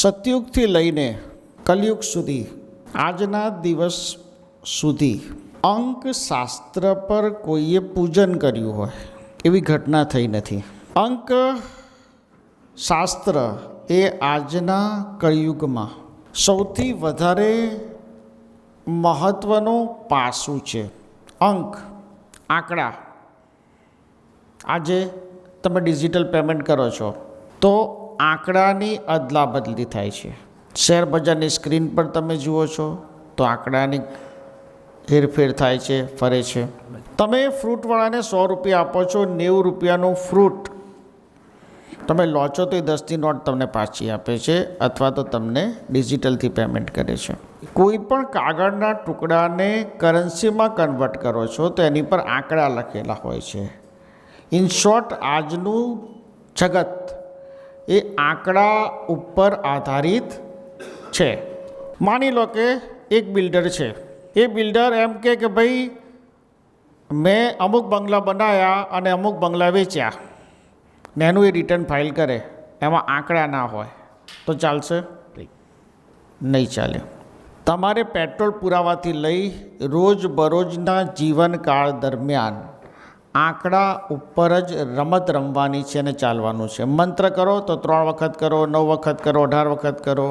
સતયુગથી લઈને કલયુગ સુધી આજના દિવસ સુધી અંકશાસ્ત્ર પર કોઈએ પૂજન કર્યું હોય એવી ઘટના થઈ નથી. અંક શાસ્ત્ર એ આજના કળિયુગમાં સૌથી વધારે મહત્ત્વનું પાસું છે. અંક, આંકડા. આજે તમે ડિજિટલ પેમેન્ટ કરો છો તો આંકડાની અદલા બદલી થાય છે. શેર બજારની સ્ક્રીન પર તમે જુઓ છો તો આંકડાની હેરફેર થાય છે, ફરે છે. તમે ફ્રૂટવાળાને 100 રૂપિયા આપો છો, 90 રૂપિયાનું ફ્રૂટ તમે લો છો તો એ 10ની નોટ તમને પાછી આપે છે અથવા તો તમને ડિજિટલથી પેમેન્ટ કરે છે. કોઈ પણ કાગળના ટુકડાને કરન્સીમાં કન્વર્ટ કરો છો તો એની પર આંકડા લખેલા હોય છે. ઇન શોર્ટ, આજનું જગત એ આંકડા ઉપર આધારિત છે. માની લો કે એક બિલ્ડર છે. એ બિલ્ડર એમ કે ભાઈ મેં અમુક બંગલા બનાવ્યા અને અમુક બંગલા વેચ્યા ને એનું એ રિટર્ન ફાઇલ કરે, એમાં આંકડા ના હોય તો ચાલશે? નહીં ચાલે. તમારે પેટ્રોલ પુરાવાથી લઈ રોજબરોજના જીવનકાળ દરમિયાન આંકડા ઉપર જ રમત રમવાની છે અને ચાલવાનું છે. મંત્ર કરો તો 3 વખત કરો, 9 વખત કરો, 18 વખત કરો.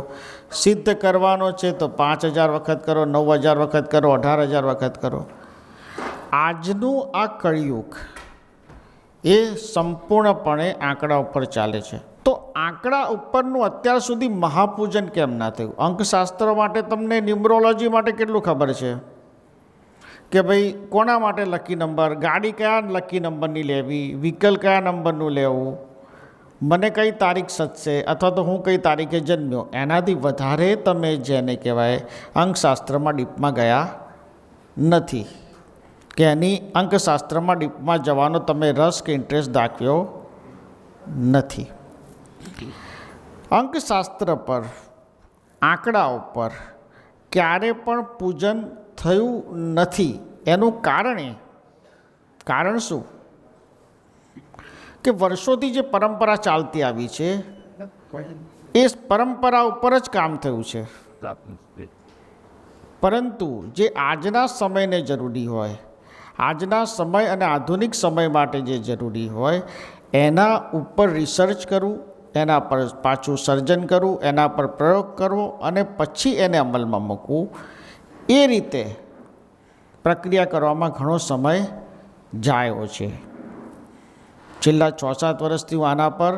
સિદ્ધ કરવાનો છે તો 5000 વખત કરો, 9000 વખત કરો, 18000 વખત કરો. આજનું આ કળિયુગ એ સંપૂર્ણપણે આંકડા ઉપર ચાલે છે. તો આંકડા ઉપરનું અત્યાર સુધી મહાપૂજન કેમ ના થયું? અંકશાસ્ત્ર માટે તમને ન્યુમરોલોજી માટે કેટલું ખબર છે કે ભાઈ કોના માટે લકી નંબર, ગાડી કયા લકી નંબરની લેવી, વ્હીકલ કયા નંબરનું લેવું, મને કઈ તારીખ સચશે અથવા તો હું કઈ તારીખે જન્મ્યો. એનાથી વધારે તમે જેને કહેવાય અંકશાસ્ત્રમાં ડીપમાં ગયા નથી કે એની અંકશાસ્ત્રમાં ડીપમાં જવાનો તમે રસ કે ઇન્ટરેસ્ટ દાખવ્યો નથી. અંકશાસ્ત્ર પર, આંકડા ઉપર ક્યારે પણ પૂજન થયું નથી. એનું કારણ શું? કે વર્ષોથી જે પરંપરા ચાલતી આવી છે એ પરંપરા ઉપર જ કામ થયું છે. પરંતુ જે આજના સમયને જરૂરી હોય, આજના સમય અને આધુનિક સમય માટે જે જરૂરી હોય એના ઉપર રિસર્ચ કરવું, એના પર પાછું સર્જન કરવું, એના પર પ્રયોગ કરવો અને પછી એને અમલમાં મૂકવું, એ રીતે પ્રક્રિયા કરવામાં ઘણો સમય જાય છે. છેલ્લા 6-7 વર્ષથી હું આના પર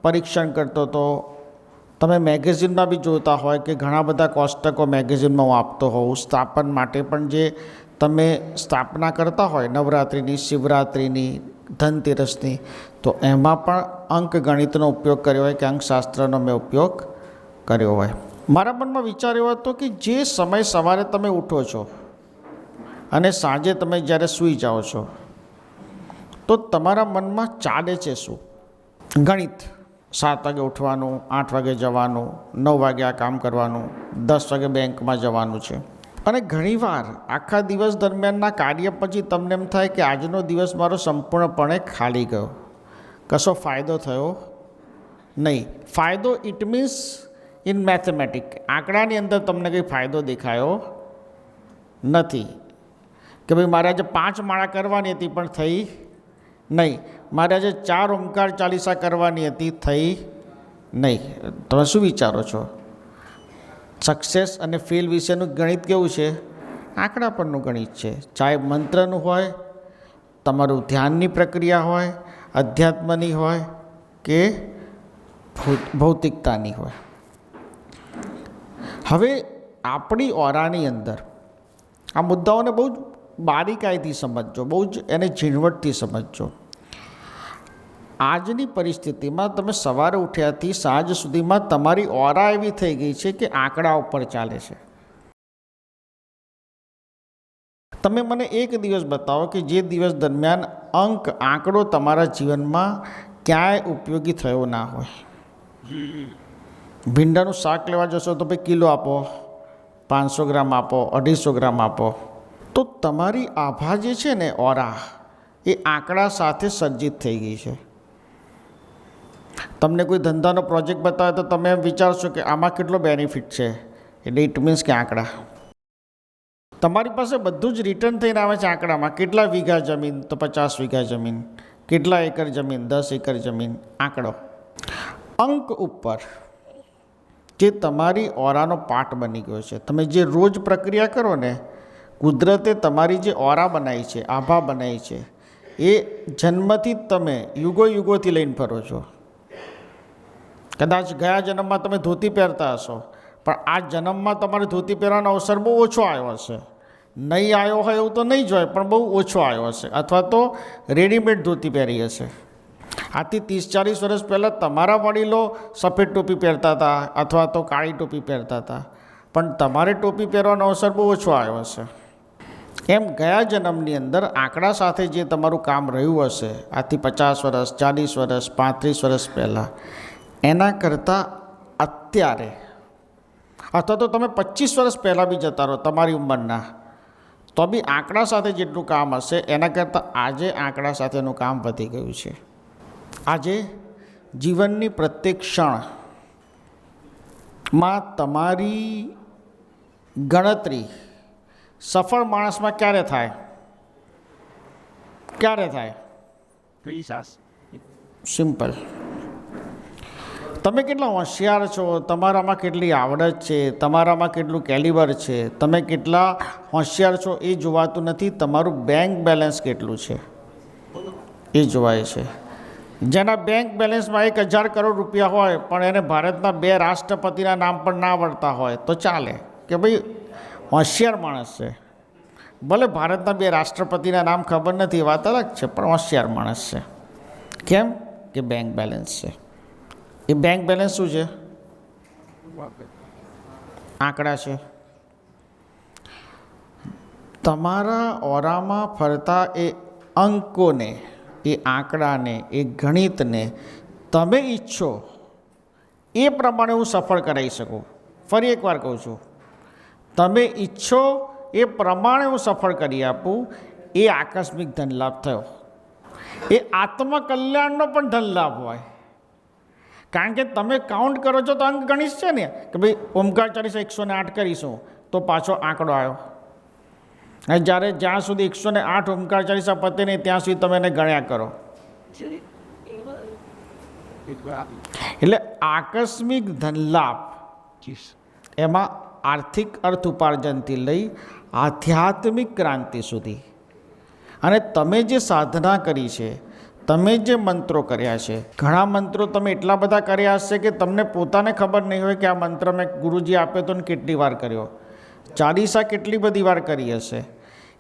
પરીક્ષણ કરતો હતો. તમે મેગેઝિનમાં બી જોતા હોય કે ઘણા બધા કોષ્ટકો મેગેઝિનમાં હું આપતો હોઉં. સ્થાપન માટે પણ જે તમે સ્થાપના કરતા હોય નવરાત્રિની, શિવરાત્રિની, ધનતેરસની, તો એમાં પણ અંકગણિતનો ઉપયોગ કર્યો હોય કે અંકશાસ્ત્રનો મેં ઉપયોગ કર્યો હોય. મારા મનમાં વિચાર એવો હતો કે જે સમય સવારે તમે ઉઠો છો અને સાંજે તમે જ્યારે સૂઈ જાઓ છો તો તમારા મનમાં ચાલે છે શું? ગણિત. 7 વાગે ઉઠવાનું, 8 વાગે જવાનું, 9 વાગે આ કામ કરવાનું, 10 વાગે બેંકમાં જવાનું છે. અને ઘણીવાર આખા દિવસ દરમિયાનના કાર્ય પછી તમને એમ થાય કે આજનો દિવસ મારો સંપૂર્ણપણે ખાલી ગયો, કશો ફાયદો થયો નહીં. ફાયદો ઇટ મીન્સ ઇન મેથેમેટિક, આંકડાની અંદર તમને કંઈ ફાયદો દેખાયો નથી. કે ભાઈ મારે આજે 5 માળા કરવાની હતી પણ થઈ નહીં, મારે આજે 4 ઓમકાર ચાલીસા કરવાની હતી, થઈ નહીં. તમે શું વિચારો છો? સક્સેસ અને ફેલ વિશેનું ગણિત કેવું છે? આંકડા પરનું ગણિત છે. ચાહે મંત્રનું હોય, તમારું ધ્યાનની પ્રક્રિયા હોય, અધ્યાત્મની હોય કે ભૌતિકતાની હોય. હવે આપણી ઓરાની અંદર આ મુદ્દાઓને બહુ જ બારીકાઈથી સમજજો, બહુ જ એને ઝીણવટથી સમજજો. આજની પરિસ્થિતિમાં તમે સવારે ઉઠ્યાથી સાંજ સુધીમાં તમારી ઓરા એવી થઈ ગઈ છે કે આંકડા ઉપર ચાલે છે. તમે મને એક દિવસ બતાવો કે જે દિવસ દરમિયાન આંકડો તમારા જીવનમાં ક્યાંય ઉપયોગી થયો ના હોય. ભીંડાનું શાક લેવા જશો તો ભાઈ કિલો આપો, 500 ગ્રામ આપો, 250 ગ્રામ આપો. તો તમારી આભા જે છે ને, ઓરા, એ આંકડા સાથે સર્જિત થઈ ગઈ છે. તમને કોઈ ધંધાનો પ્રોજેક્ટ બતાવે તો તમે એમ વિચારશો કે આમાં કેટલો બેનિફિટ છે, એટલે ઇટ મીન્સ કે આંકડા. તમારી પાસે બધું જ રિટર્ન થઈને આવે છે આંકડામાં. કેટલા વીઘા જમીન, તો 50 વીઘા જમીન. કેટલા એકર જમીન, 10 એકર જમીન. આંકડો. અંક ઉપર જે તમારી ઓરાનો પાર્ટ બની ગયો છે, તમે જે રોજ પ્રક્રિયા કરો ને, કુદરતે તમારી જે ઓરા બનાવી છે, આભા બનાવી છે, એ જન્મથી જ તમે યુગોથી લઈને ફરો છો. કદાચ ગયા જન્મમાં તમે ધોતી પહેરતા હશો, પણ આ જન્મમાં તમારે ધોતી પહેરવાનો અવસર બહુ ઓછો આવ્યો હશે. નહીં આવ્યો હોય એવું તો નહીં જ હોય, પણ બહુ ઓછો આવ્યો હશે, અથવા તો રેડીમેડ ધોતી પહેરી હશે. આથી 30-40 વર્ષ પહેલાં તમારા વડીલો સફેદ ટોપી પહેરતા હતા અથવા તો કાળી ટોપી પહેરતા હતા, પણ તમારે ટોપી પહેરવાનો અવસર બહુ ઓછો આવ્યો હશે. એમ ગયા જન્મની અંદર આંકડા સાથે જે તમારું કામ રહ્યું હશે, આથી 50 વર્ષ, 40 વર્ષ, 35 વર્ષ પહેલાં, એના કરતાં અત્યારે, અથવા તો તમે 25 વર્ષ પહેલાં બી જતા રહો તમારી ઉંમરના, તો બી આંકડા સાથે જેટલું કામ હશે એના કરતાં આજે આંકડા સાથેનું કામ વધી ગયું છે. આજે જીવનની પ્રત્યેક ક્ષણમાં તમારી ગણતરી સફળ માણસમાં ક્યારે થાય? સિમ્પલ. તમે કેટલા હોશિયાર છો, તમારામાં કેટલી આવડત છે, તમારામાં કેટલું કેલિબર છે, તમે કેટલા હોશિયાર છો એ જોવાતું નથી. તમારું બેંક બેલેન્સ કેટલું છે એ જોવાય છે. જેના બેંક બેલેન્સમાં 1000 કરોડ રૂપિયા હોય પણ એને ભારતના 2 રાષ્ટ્રપતિના નામ પણ ના આવડતા હોય તો ચાલે કે ભાઈ હોશિયાર માણસ છે. ભલે ભારતના 2 રાષ્ટ્રપતિના નામ ખબર નથી, વાત અલગ છે, પણ હોશિયાર માણસ છે. કેમ કે બેંક બેલેન્સ છે. એ બેંક બેલેન્સ શું છે? આંકડા છે. તમારા ઓરામાં ફરતા એ અંકોને, એ આંકડાને, એ ગણિતને તમે ઈચ્છો એ પ્રમાણે હું સફળ કરાવી શકું. ફરી એકવાર કહું છું, તમે ઈચ્છો એ પ્રમાણે હું સફળ કરી આપું. એ આકસ્મિક ધનલાભ થયો. એ આત્મકલ્યાણનો પણ ધનલાભ હોય. કારણ કે તમે કાઉન્ટ કરો છો તો અંક ગણિત છે ને, કે ભાઈ ઓમકાર ચાલીસા 108 કરીશું તો પાછો આંકડો આવ્યો. અને જ્યાં સુધી 108 ઓમકાર ચાલીસા પતે નહીં ત્યાં સુધી તમે એને ગણ્યા કરો. એટલે આકસ્મિક ધનલાભ, એમાં આર્થિક અર્થ ઉપાર્જનથી લઈ આધ્યાત્મિક ક્રાંતિ સુધી, અને તમે જે સાધના કરી છે, તમે જે મંત્રો કર્યા છે, ઘણા મંત્રો તમે એટલા બધા કર્યા હશે કે તમને પોતાને ખબર નહીં હોય કે આ મંત્ર મેં ગુરુજી આપ્યો તો કેટલી વાર કર્યો. ચાલીસા કેટલી બધી વાર કરી હશે.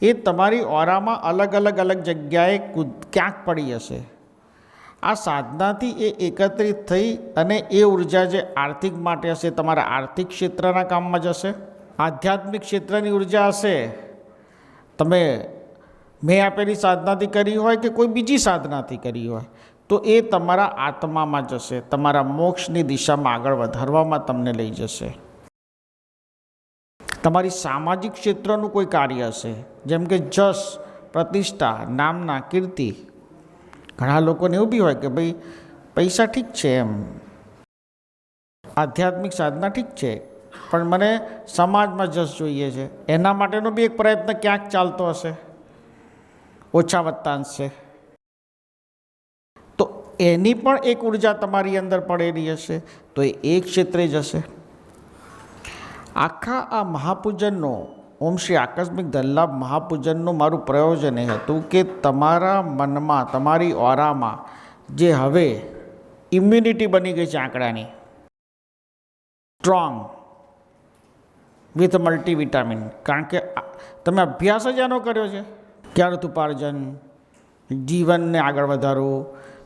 એ તમારી ઓરામાં અલગ જગ્યાએ ક્યાંક પડી હશે. આ સાધનાથી એ એકત્રિત થઈ અને એ ઉર્જા જે આર્થિક માટે હશે, તમારા આર્થિક ક્ષેત્રના કામમાં જશે. આધ્યાત્મિક ક્ષેત્રની ઉર્જા હશે, તમે મેં આપેલી સાધનાથી કરી હોય કે કોઈ બીજી સાધનાથી કરી હોય, તો એ તમારા આત્મામાં જશે, તમારા મોક્ષની દિશામાં આગળ વધારવામાં તમને લઈ જશે. તમારી સામાજિક ક્ષેત્રનું કોઈ કાર્ય હશે, જેમ કે જશ, પ્રતિષ્ઠા, નામના, કીર્તિ. ઘણા લોકોને એવું બી હોય કે ભાઈ પૈસા ઠીક છે, એમ આધ્યાત્મિક સાધના ઠીક છે, પણ મને સમાજમાં જશ જોઈએ છે. એના માટેનો બી એક પ્રયત્ન ક્યાંક ચાલતો હશે, ઓછા વત્તા અંશે. તો એની પણ એક ઉર્જા તમારી અંદર પડેલી હશે, તો એ ક્ષેત્રે જશે. આખા આ મહાપૂજનનો, ઓમ શ્રી આકસ્મિક ધનલાભ મહાપૂજનનું મારું પ્રયોજન એ હતું કે તમારા મનમાં, તમારી ઓરામાં જે હવે ઇમ્યુનિટી બની ગઈ છે આંકડાની, સ્ટ્રોંગ વિથ મલ્ટીવિટામિન, કારણ કે તમે અભ્યાસ જ એનો કર્યો છે કે અર્થ ઉપાર્જન, જીવનને આગળ વધારો,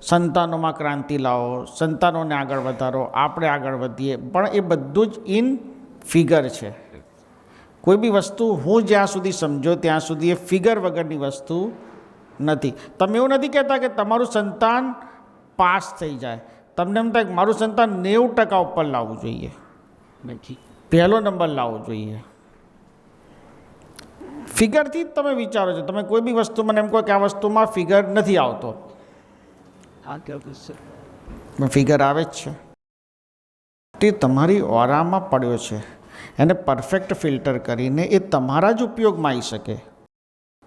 સંતાનોમાં ક્રાંતિ લાવો, સંતાનોને આગળ વધારો, આપણે આગળ વધીએ. પણ એ બધું જ ઇન ફિગર છે. કોઈ બી વસ્તુ હું જ્યાં સુધી સમજો ત્યાં સુધી એ ફિગર વગરની વસ્તુ નથી. તમે એવું નથી કહેતા કે તમારું સંતાન પાસ થઈ જાય. તમને એમ થાય કે મારું સંતાન 90% ઉપર લાવવું જોઈએ, પહેલો નંબર લાવવો જોઈએ. ફિગરથી જ તમે વિચારો છો. તમે કોઈ બી વસ્તુ મને એમ કહો કે આ વસ્તુમાં ફિગર નથી આવતો, ફિગર આવે જ છે. તે તમારી ઓરામાં પડ્યો છે. એને પરફેક્ટ ફિલ્ટર કરીને એ તમારા જ ઉપયોગમાં આવી શકે,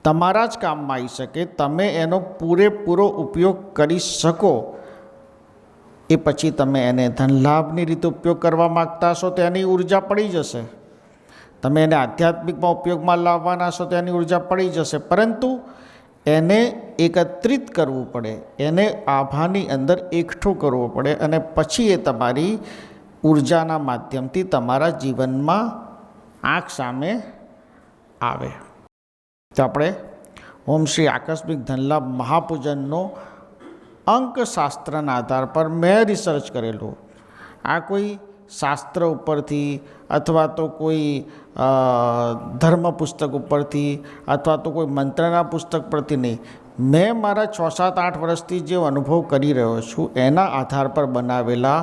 તમારા જ કામમાં આવી શકે, તમે એનો પૂરેપૂરો ઉપયોગ કરી શકો. એ પછી તમે એને ધનલાભની રીતે ઉપયોગ કરવા માગતા હશો તો એની ઉર્જા પડી જશે. તમે એને આધ્યાત્મિકમાં ઉપયોગમાં લાવવાના હશો તો એની ઉર્જા પડી જશે. પરંતુ એને એકત્રિત કરવું પડે, એને આભાની અંદર એકઠું કરવું પડે અને પછી એ તમારી ઉર્જાના માધ્યમથી તમારા જીવનમાં આંખ સામે આવે. તો આપણે ઓમ શ્રી આકસ્મિક ધનલાભ મહાપૂજનનો અંકશાસ્ત્રના આધાર પર મેં રિસર્ચ કરેલું. આ કોઈ શાસ્ત્ર ઉપરથી અથવા તો કોઈ ધર્મ પુસ્તક ઉપરથી અથવા તો કોઈ મંત્રના પુસ્તક પરથી નહીં, મેં મારા 6, 7, 8 વર્ષથી જે અનુભવ કરી રહ્યો છું એના આધાર પર બનાવેલા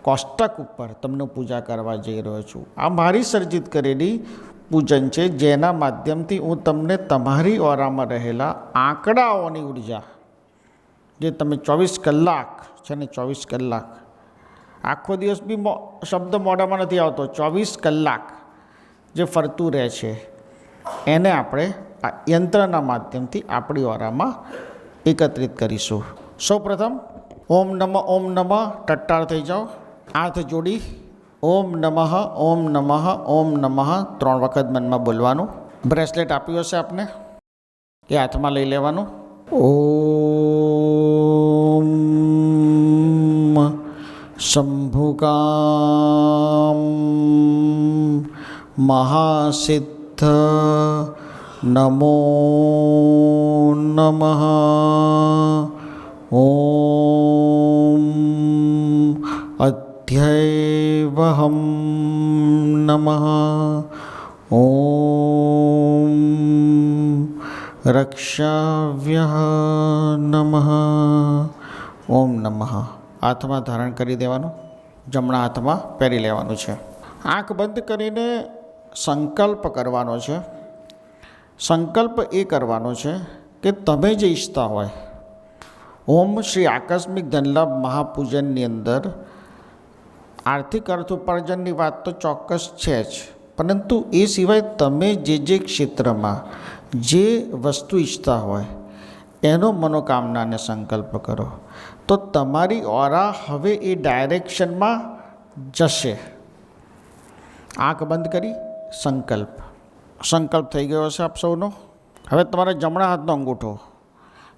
કોષ્ટક ઉપર તમને પૂજા કરવા જઈ રહ્યો છું. આ મારી સર્જિત કરેલી પૂજન છે, જેના માધ્યમથી હું તમને તમારી ઓરામાં રહેલા આંકડાઓની ઉર્જા, જે તમે 24 કલાક છે ને, 24 કલાક આખો દિવસ બી શબ્દ મોઢામાં નથી આવતો, 24 કલાક જે ફરતું રહે છે એને આપણે આ યંત્રના માધ્યમથી આપણી ઓરામાં એકત્રિત કરીશું. સૌપ્રથમ ઓમ નમઃ ઓમ નમઃ ટટ્ટાર થઈ જાઓ, હાથ જોડી ઓમ નમઃ ઓમ નમઃ ઓમ નમઃ 3 વખત મનમાં બોલવાનું. બ્રેસલેટ આપ્યું હશે આપને, એ હાથમાં લઈ લેવાનું. ઓમ શંભુકામ મહાસિદ્ધ નમો નમઃ. ઓમ અધ્યૈવહમ નમઃ. ઓમ રક્ષાવ્યઃ નમઃ. ઓમ નમઃ. હાથમાં ધારણ કરી દેવાનું, જમણા હાથમાં પહેરી લેવાનું છે. આંખ બંધ કરીને સંકલ્પ કરવાનો છે. સંકલ્પ એ કરવાનો છે કે તમે જે ઈચ્છતા હોય, ઓમ શ્રી આકસ્મિક ધનલાભ મહાપૂજનની અંદર આર્થિક અર્થ ઉપાર્જનની વાત તો ચોક્કસ છે જ, પરંતુ એ સિવાય તમે જે ક્ષેત્રમાં જે વસ્તુ ઈચ્છતા હોય એનો મનોકામનાને સંકલ્પ કરો, તો તમારી ઓરા હવે એ ડાયરેક્શનમાં જશે. આંખ બંધ કરી સંકલ્પ થઈ ગયો હશે આપ સૌનો. હવે તમારા જમણા હાથનો અંગૂઠો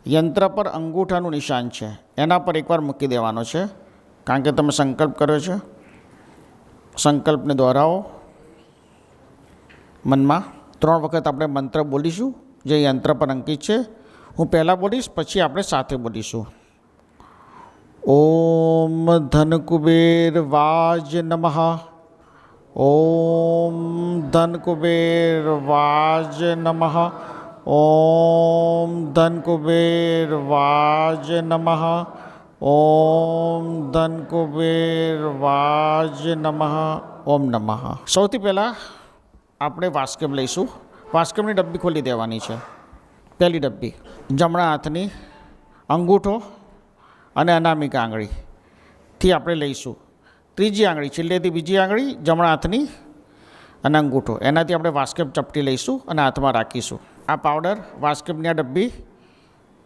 યંત્ર પર અંગૂઠાનું નિશાન છે એના પર એકવાર મૂકી દેવાનો છે, કારણ કે તમે સંકલ્પ કર્યો છે. સંકલ્પને દોહરાવો મનમાં. 3 વખત આપણે મંત્ર બોલીશું જે યંત્ર પર અંકિત છે. હું પહેલાં બોલીશ, પછી આપણે સાથે બોલીશું. ઓમ ધનકુબેર વાજ નમઃ. ઓમ ધનકુબેર વાજ નમઃ. ઓમ ધનકુબેર વાજ નમઃ. ઓમ ધનકુબેર વાજ નમઃ. ઓમ નમઃ. સૌથી પહેલાં આપણે વાસ્કેમ લઈશું. વાસ્કેમની ડબ્બી ખોલી દેવાની છે. પહેલી ડબ્બી જમણા હાથની અંગૂઠો અને અનામિકા આંગળીથી આપણે લઈશું. ત્રીજી આંગળી છેલ્લેથી બીજી આંગળી જમણા હાથની અને અંગૂઠો, એનાથી આપણે વાસ્કેમ ચપટી લઈશું અને હાથમાં રાખીશું. આ પાવડર વાસ્કેમની આ ડબ્બી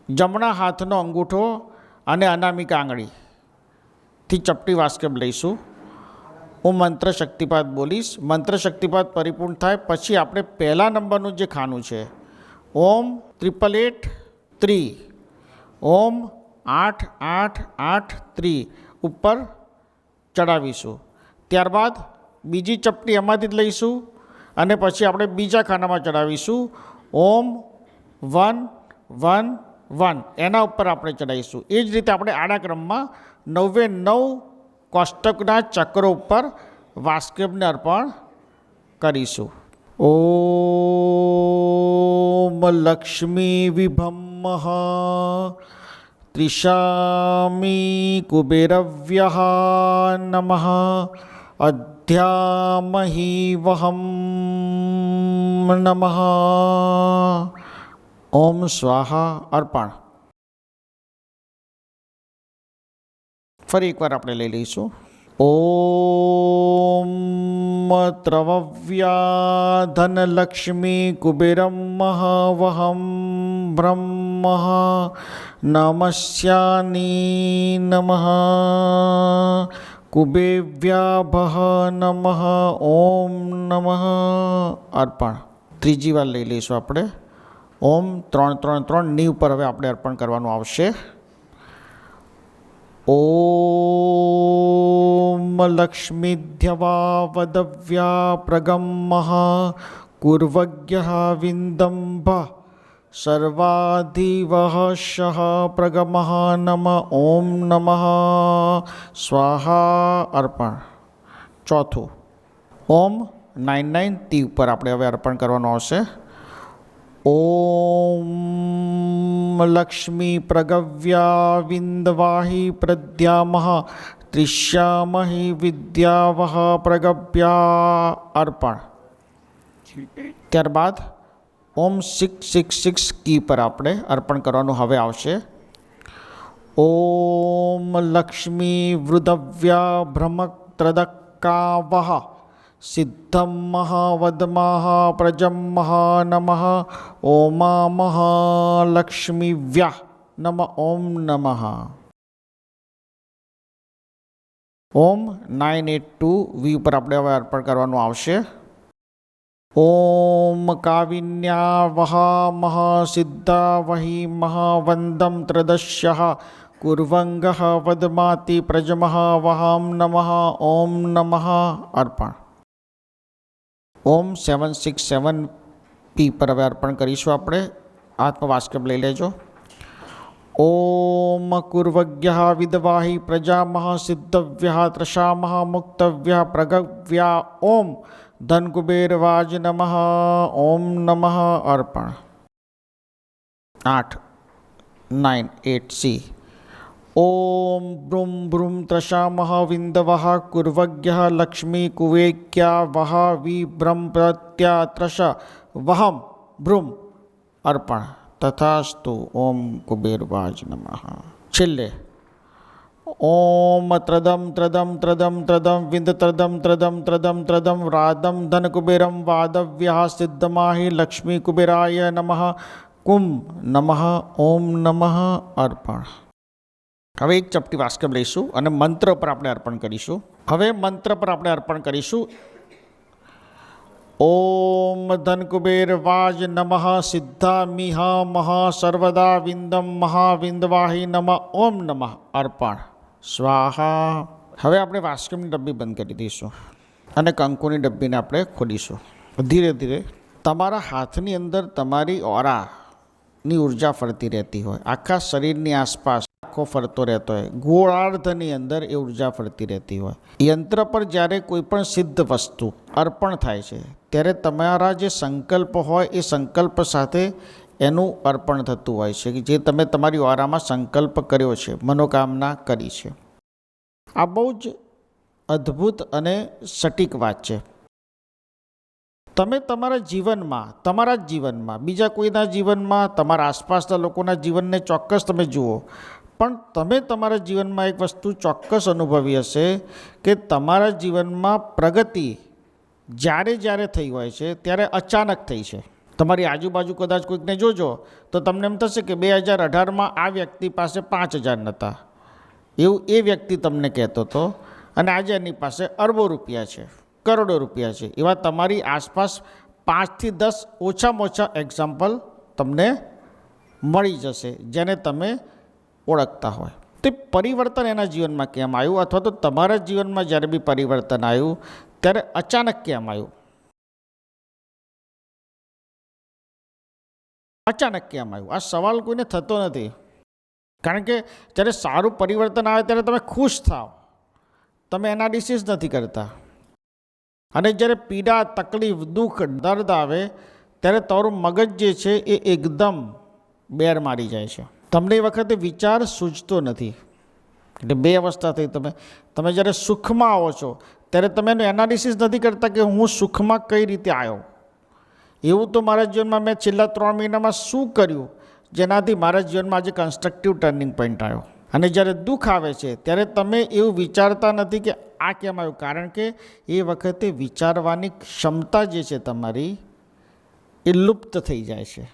જમણા હાથનો અંગૂઠો અને અનામિકા આંગળીથી ચપટી વાસ્કેમ લઈશું. હું મંત્ર શક્તિપાત બોલીશ. મંત્ર શક્તિપાત પરિપૂર્ણ થાય પછી આપણે પહેલા નંબરનું જે ખાનું છે ઓમ 888 ઓમ 8883 ઉપર ચડાવીશું. ત્યારબાદ બીજી ચપટી એમાંથી જ લઈશું અને પછી આપણે બીજા ખાનામાં ચડાવીશું. ઓમ 111 એના ઉપર આપણે ચડાવીશું. એ જ રીતે આપણે આડા ક્રમમાં 99 કોષ્ટકના ચક્રો ઉપર વાસ્કેમને અર્પણ કરીશું. ઓમ લક્ષ્મી વિભમ્મઃ ત્રિશામી કુબેરવ્યઃ નમઃ. અધ્યામહિવહમ નમઃ. ઓમ સ્વાહા અર્પણ. ફરી એકવાર આપણે લઈ લઈશું. ઓમ ત્રવવ્યા ધનલક્ષ્મી કુબેરમ મહાવહમ બ્રહ્મ નમસ્યાની નમઃ કુબેવ્યાભ નમઃ ઓમ નમઃ અર્પણ. ત્રીજી વાર લઈ લઈશું આપણે. ઓમ 3 3 3 ની ઉપર હવે આપણે અર્પણ કરવાનું આવશે. ઓમ લક્ષ્મીધ્યવા વદવ્યા પ્રગમ્મઃ કુર્વગ્યઃ વિંદંભ સર્વાધિવઃ પ્રગમઃ નમ ઓમ નમઃ સ્વાહા અર્પણ. ચોથું ઓમ 99 તી ઉપર આપણે હવે અર્પણ કરવાનું આવશે. ઓમ લક્ષ્મી પ્રગવ્યા વિંદવાહી પ્રદ્યામહ ત્રિશ્યામહી વિદ્યાવહ પ્રગવ્યા અર્પણ. ત્યારબાદ ઓમ 666 કી પર આપણે અર્પણ કરવાનું હવે આવશે. ઓમ લક્ષ્મી વૃદવ્યા ભ્રમત્રદકાવહ સિદ્ધમ મહાવદમઃ પ્રજમઃ નમઃ ઓમામઃ લક્ષ્મીવ્યા નમ ઓમ નમઃ. ઓમ 982 વી ઉપર આપણે હવે અર્પણ કરવાનું આવશે. ઓમ કાવિન્યા વહામહ સિદ્ધાવહી મહાવંદમ ત્રદશ્યઃ કુર્વંગઃ વદમાતિ પ્રજમઃ વહામ નમઃ ઓમ નમઃ અર્પણ. ઓમ 767 પી પર હવે અર્પણ કરીશું આપણે. આત્મવાસ્કપ લઈ લેજો. ઓમ કુર્વગ્યઃ વિદવાહી પ્રજામઃ સિદ્ધવ્યઃ ત્રશામઃ મુક્તવ્યઃ પ્રગવ્યા ઓમ ધનકુબેરવાજ નમઃ ઓમ નમઃ અર્પણ. 8 9 8 સી. ઓમ બ્રૂમ બ્રૂમ ત્રશામઃ વિંદવઃ કુર્વગ્યઃ લક્ષ્મી કુવેક્યા વહ વિભ્રમ પ્રત્યાત્રશ વહમ બ્રૂમ અર્પણ. તથાસ્તુ ઓમ કુબેરવાજ નમઃ. છેલ્લે ઓમ ત્રદમ ત્રદમ ત્રદમ ત્રદમ વિંદ ત્રદમ ત્રદમ ત્રદમ ત્રદમ રાદમ ધન કુબેરમ વાદવ્યઃ સિદ્ધમાહી લક્ષ્મી કુબેરાય નમઃ કુમ નમઃ ઓમ નમઃ અર્પણ. હવે એક ચપટી વાસ્કપ લઈશું અને મંત્ર પર આપણે અર્પણ કરીશું. હવે મંત્ર પર આપણે અર્પણ કરીશું. ઓમ ધનકુબેરવાજ નમઃ સિદ્ધામિહ મહા સર્વદા વિંદમ મહાવિંદવાહી નમ ઓમ નમઃ અર્પણ. સ્વાહા. હવે આપણે વાસ્કપની ડબ્બી બંધ કરી દઈશું અને કંકુની ડબ્બીને આપણે ખોલીશું. ધીરે ધીરે તમારા હાથની અંદર તમારી ઓરાની ઉર્જા ફરતી રહેતી હોય. આખા શરીરની આસપાસ આખો ફરતો રહેતો હોય. ગોળાર્ધની અંદર એ ઉર્જા ફરતી રહેતી હોય. યંત્ર પર જ્યારે કોઈ પણ સિદ્ધ વસ્તુ અર્પણ થાય છે ત્યારે તમારા જે સંકલ્પ હોય એ સંકલ્પ સાથે એનું અર્પણ થતું હોય છે, જે તમે તમારી ઓરામાં સંકલ્પ કર્યો છે, મનોકામના કરી છે. આ બહુ જ અદ્ભુત અને સટીક વાત છે. તમે તમારા જ જીવનમાં બીજા કોઈના જીવનમાં, તમારા આસપાસના લોકોના જીવનને ચોક્કસ તમે જુઓ, પણ તમે તમારા જીવનમાં એક વસ્તુ ચોક્કસ અનુભવી હશે કે તમારા જીવનમાં પ્રગતિ જ્યારે થઈ હોય છે ત્યારે અચાનક થઈ છે. તમારી આજુબાજુ કદાચ કોઈકને જોજો તો તમને એમ થશે કે 2018માં આ વ્યક્તિ પાસે 5,000 નહોતા, એવું એ વ્યક્તિ તમને કહેતો હતો, અને આજે એની પાસે અરબો રૂપિયા છે, કરોડો રૂપિયા છે. એવા તમારી આસપાસ 5 થી 10 ઓછામાં ઓછા એક્ઝામ્પલ તમને મળી જશે જેને તમે ઓળખતા હોય. તે પરિવર્તન એના જીવનમાં કેમ આવ્યું, અથવા તો તમારા જીવનમાં જ્યારે બી પરિવર્તન આવ્યું ત્યારે અચાનક કેમ આવ્યું, આ સવાલ કોઈને થતો નથી. કારણ કે જ્યારે સારું પરિવર્તન આવે ત્યારે તમે ખુશ થાવ, તમે એનાલિસિસ નથી કરતા. અને જ્યારે પીડા, તકલીફ, દુઃખ, દર્દ આવે ત્યારે તમારું મગજ જે છે એ એકદમ બેર મારી જાય છે. તમને એ વખતે વિચાર સૂઝતો નથી. એટલે 2 અવસ્થા થઈ. તમે જ્યારે સુખમાં આવો છો ત્યારે તમે એનું એનાલિસિસ નથી કરતા કે હું સુખમાં કઈ રીતે આવ્યો. એવું તો મારા જીવનમાં મેં છેલ્લા 3 મહિનામાં શું કર્યું જેનાથી મારા જીવનમાં આજે કન્સ્ટ્રક્ટિવ ટર્નિંગ પોઈન્ટ આવ્યો. અને જ્યારે દુઃખ આવે છે ત્યારે તમે એવું વિચારતા નથી કે આ કેમ આવ્યું, કારણ કે એ વખતે વિચારવાની ક્ષમતા જે છે તમારી એ લુપ્ત થઈ જાય છે.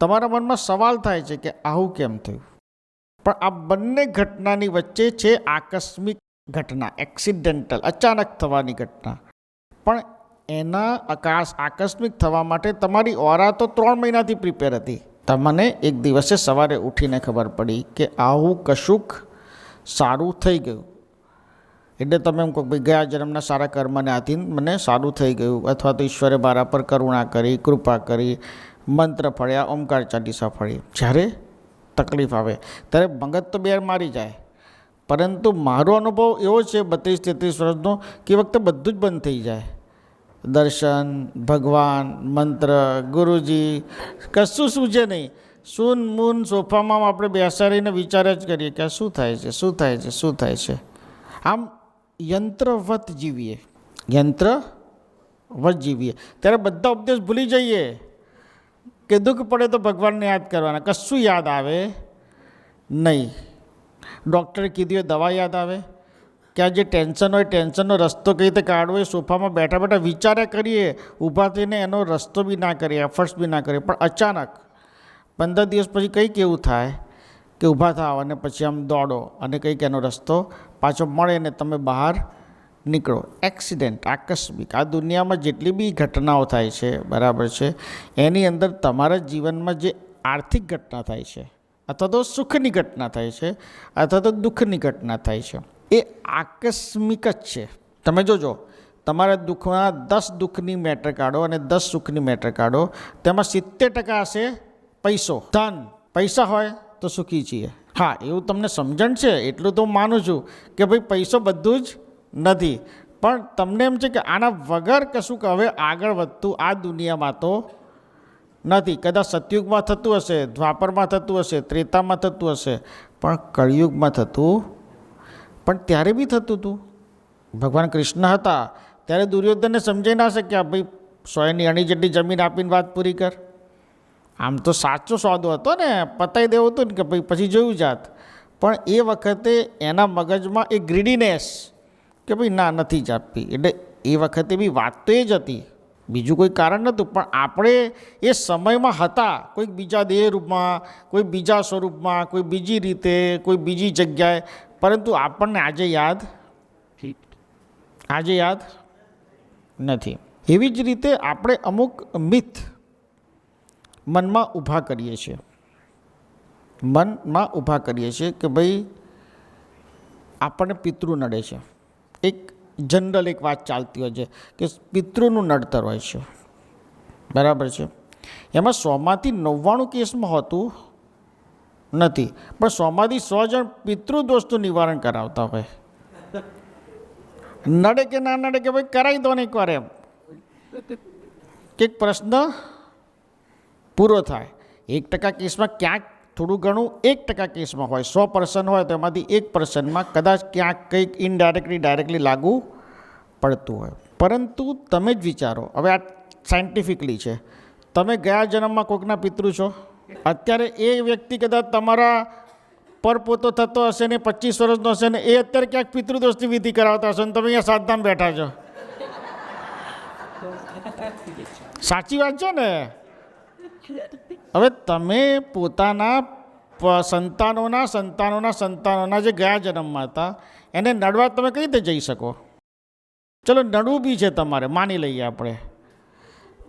તમારા મનમાં સવાલ થાય છે કે આવું કેમ થયું. પણ આ બંને ઘટનાની વચ્ચે છે આકસ્મિક ઘટના, એક્સિડેન્ટલ, અચાનક થવાની ઘટના. પણ એના આકસ્મિક થવા માટે તમારી ઓરા તો 3 મહિનાથી પ્રિપેર હતી. તમને એક દિવસે સવારે ઉઠીને ખબર પડી કે આવું કશુંક સારું થઈ ગયું, એટલે તમે એમ કહો ભાઈ ગયા જન્મના સારા કર્મને આધીન મને સારું થઈ ગયું, અથવા તો ઈશ્વરે મારા પર કરુણા કરી, કૃપા કરી, મંત્ર ફળ્યા, ઓમકાર ચાલીસા ફળી. જ્યારે તકલીફ આવે ત્યારે મગજ તો બેર મારી જાય. પરંતુ મારો અનુભવ એવો છે 32-33 વર્ષનો કે એ વખતે બધું જ બંધ થઈ જાય. દર્શન, ભગવાન, મંત્ર, ગુરુજી, કશું સૂઝે નહીં. સૂન મૂન સોફામાં આપણે બેસાડીને વિચાર જ કરીએ કે શું થાય છે, શું થાય છે, શું થાય છે. આમ યંત્રવત જીવીએ, યંત્રવત જીવીએ. ત્યારે બધા ઉપદેશ ભૂલી જઈએ કે દુઃખ પડે તો ભગવાનને યાદ કરવાના, કશું યાદ આવે નહીં. ડૉક્ટરે કીધું એ દવા યાદ આવે કે આ જે ટેન્શન હોય ટેન્શનનો રસ્તો કઈ રીતે કાઢવો એ સોફામાં બેઠા બેઠા વિચાર્યા કરીએ, ઊભા થઈને એનો રસ્તો બી ના કરીએ, એફર્ટ્સ બી ના કરીએ. પણ અચાનક 15 દિવસ પછી કંઈક એવું થાય કે ઊભા થાવ અને પછી આમ દોડો અને કંઈક એનો રસ્તો પાછો મળે ને તમે બહાર નીકળો. એક્સિડન્ટ, આકસ્મિક. આ દુનિયામાં જેટલી બી ઘટનાઓ થાય છે, બરાબર છે, એની અંદર તમારા જીવનમાં જે આર્થિક ઘટના થાય છે, અથવા તો સુખની ઘટના થાય છે, અથવા તો દુઃખની ઘટના થાય છે, એ આકસ્મિક જ છે. તમે જોજો, તમારા દુઃખમાં 10 દુઃખની મેટર કાઢો અને 10 સુખની મેટર કાઢો, તેમાં 70% હશે પૈસો, ધન. પૈસા હોય તો સુખી છીએ. હા, એવું તમને સમજણ છે એટલું તો હું માનું છું કે ભાઈ પૈસો બધું જ નથી. પણ તમને એમ છે કે આના વગર કશું હવે આગળ વધતું આ દુનિયામાં તો નથી. કદાચ સતયુગમાં થતું હશે, દ્વાપરમાં થતું હશે, ત્રેતામાં થતું હશે, પણ કળિયુગમાં થતું. પણ ત્યારે બી થતું હતું. ભગવાન કૃષ્ણ હતા ત્યારે દુર્યોધનને સમજાઈ ના શક્યા ભાઈ 100 અણી જેટલી જમીન આપીને વાત પૂરી કર. આમ તો સાચો સોદો હતો ને, પતાવી દેવું હતું ને કે ભાઈ પછી જોયું જાત. પણ એ વખતે એના મગજમાં એ ગ્રીડીનેસ કે ભાઈ ના નથી જ આપવી. એટલે એ વખતે બી વાત તો એ જ હતી, બીજું કોઈ કારણ નહોતું. પણ આપણે એ સમયમાં હતા કોઈક બીજા દેહ રૂપમાં, કોઈ બીજા સ્વરૂપમાં, કોઈ બીજી રીતે, કોઈ બીજી જગ્યાએ. પરંતુ આપણને આજે યાદ નથી. એવી જ રીતે આપણે અમુક મિથ મનમાં ઊભા કરીએ છીએ, કે ભાઈ આપણને પિતૃ નડે છે. એક જનરલ એક વાત ચાલતી હોય છે કે પિતૃનું નડતર હોય છે, બરાબર છે. એમાં 100માંથી 99 કેસમાં હોતું નથી, પણ 100માંથી 100 જણ પિતૃદોષનું નિવારણ કરાવતા હોય. નડે કે ના નડે કે ભાઈ કરાવી દો ને એકવાર, એમ કે પ્રશ્ન પૂરો થાય. 1% કેસમાં ક્યાંક થોડું ઘણું 1% કેસમાં હોય, 100% હોય તો એમાંથી 1%માં કદાચ ક્યાંક કંઈક ઇનડાયરેક્ટલી ડાયરેક્ટલી લાગુ પડતું હોય. પરંતુ તમે જ વિચારો, હવે આ સાયન્ટિફિકલી છે, તમે ગયા જન્મમાં કોઈકના પિતૃ છો. અત્યારે એ વ્યક્તિ કદાચ તમારા પરપોતો થતો હશે ને 25 વર્ષનો હશે ને, એ અત્યારે ક્યાંક પિતૃદોષની વિધિ કરાવતા હશે ને તમે અહીંયા સાધધામ બેઠા છો. સાચી વાત છે ને. હવે તમે પોતાના સંતાનોના જે ગયા જન્મમાં હતા એને નડવા તમે કઈ રીતે જઈ શકો. ચલો નડવું બી છે તમારે, માની લઈએ આપણે,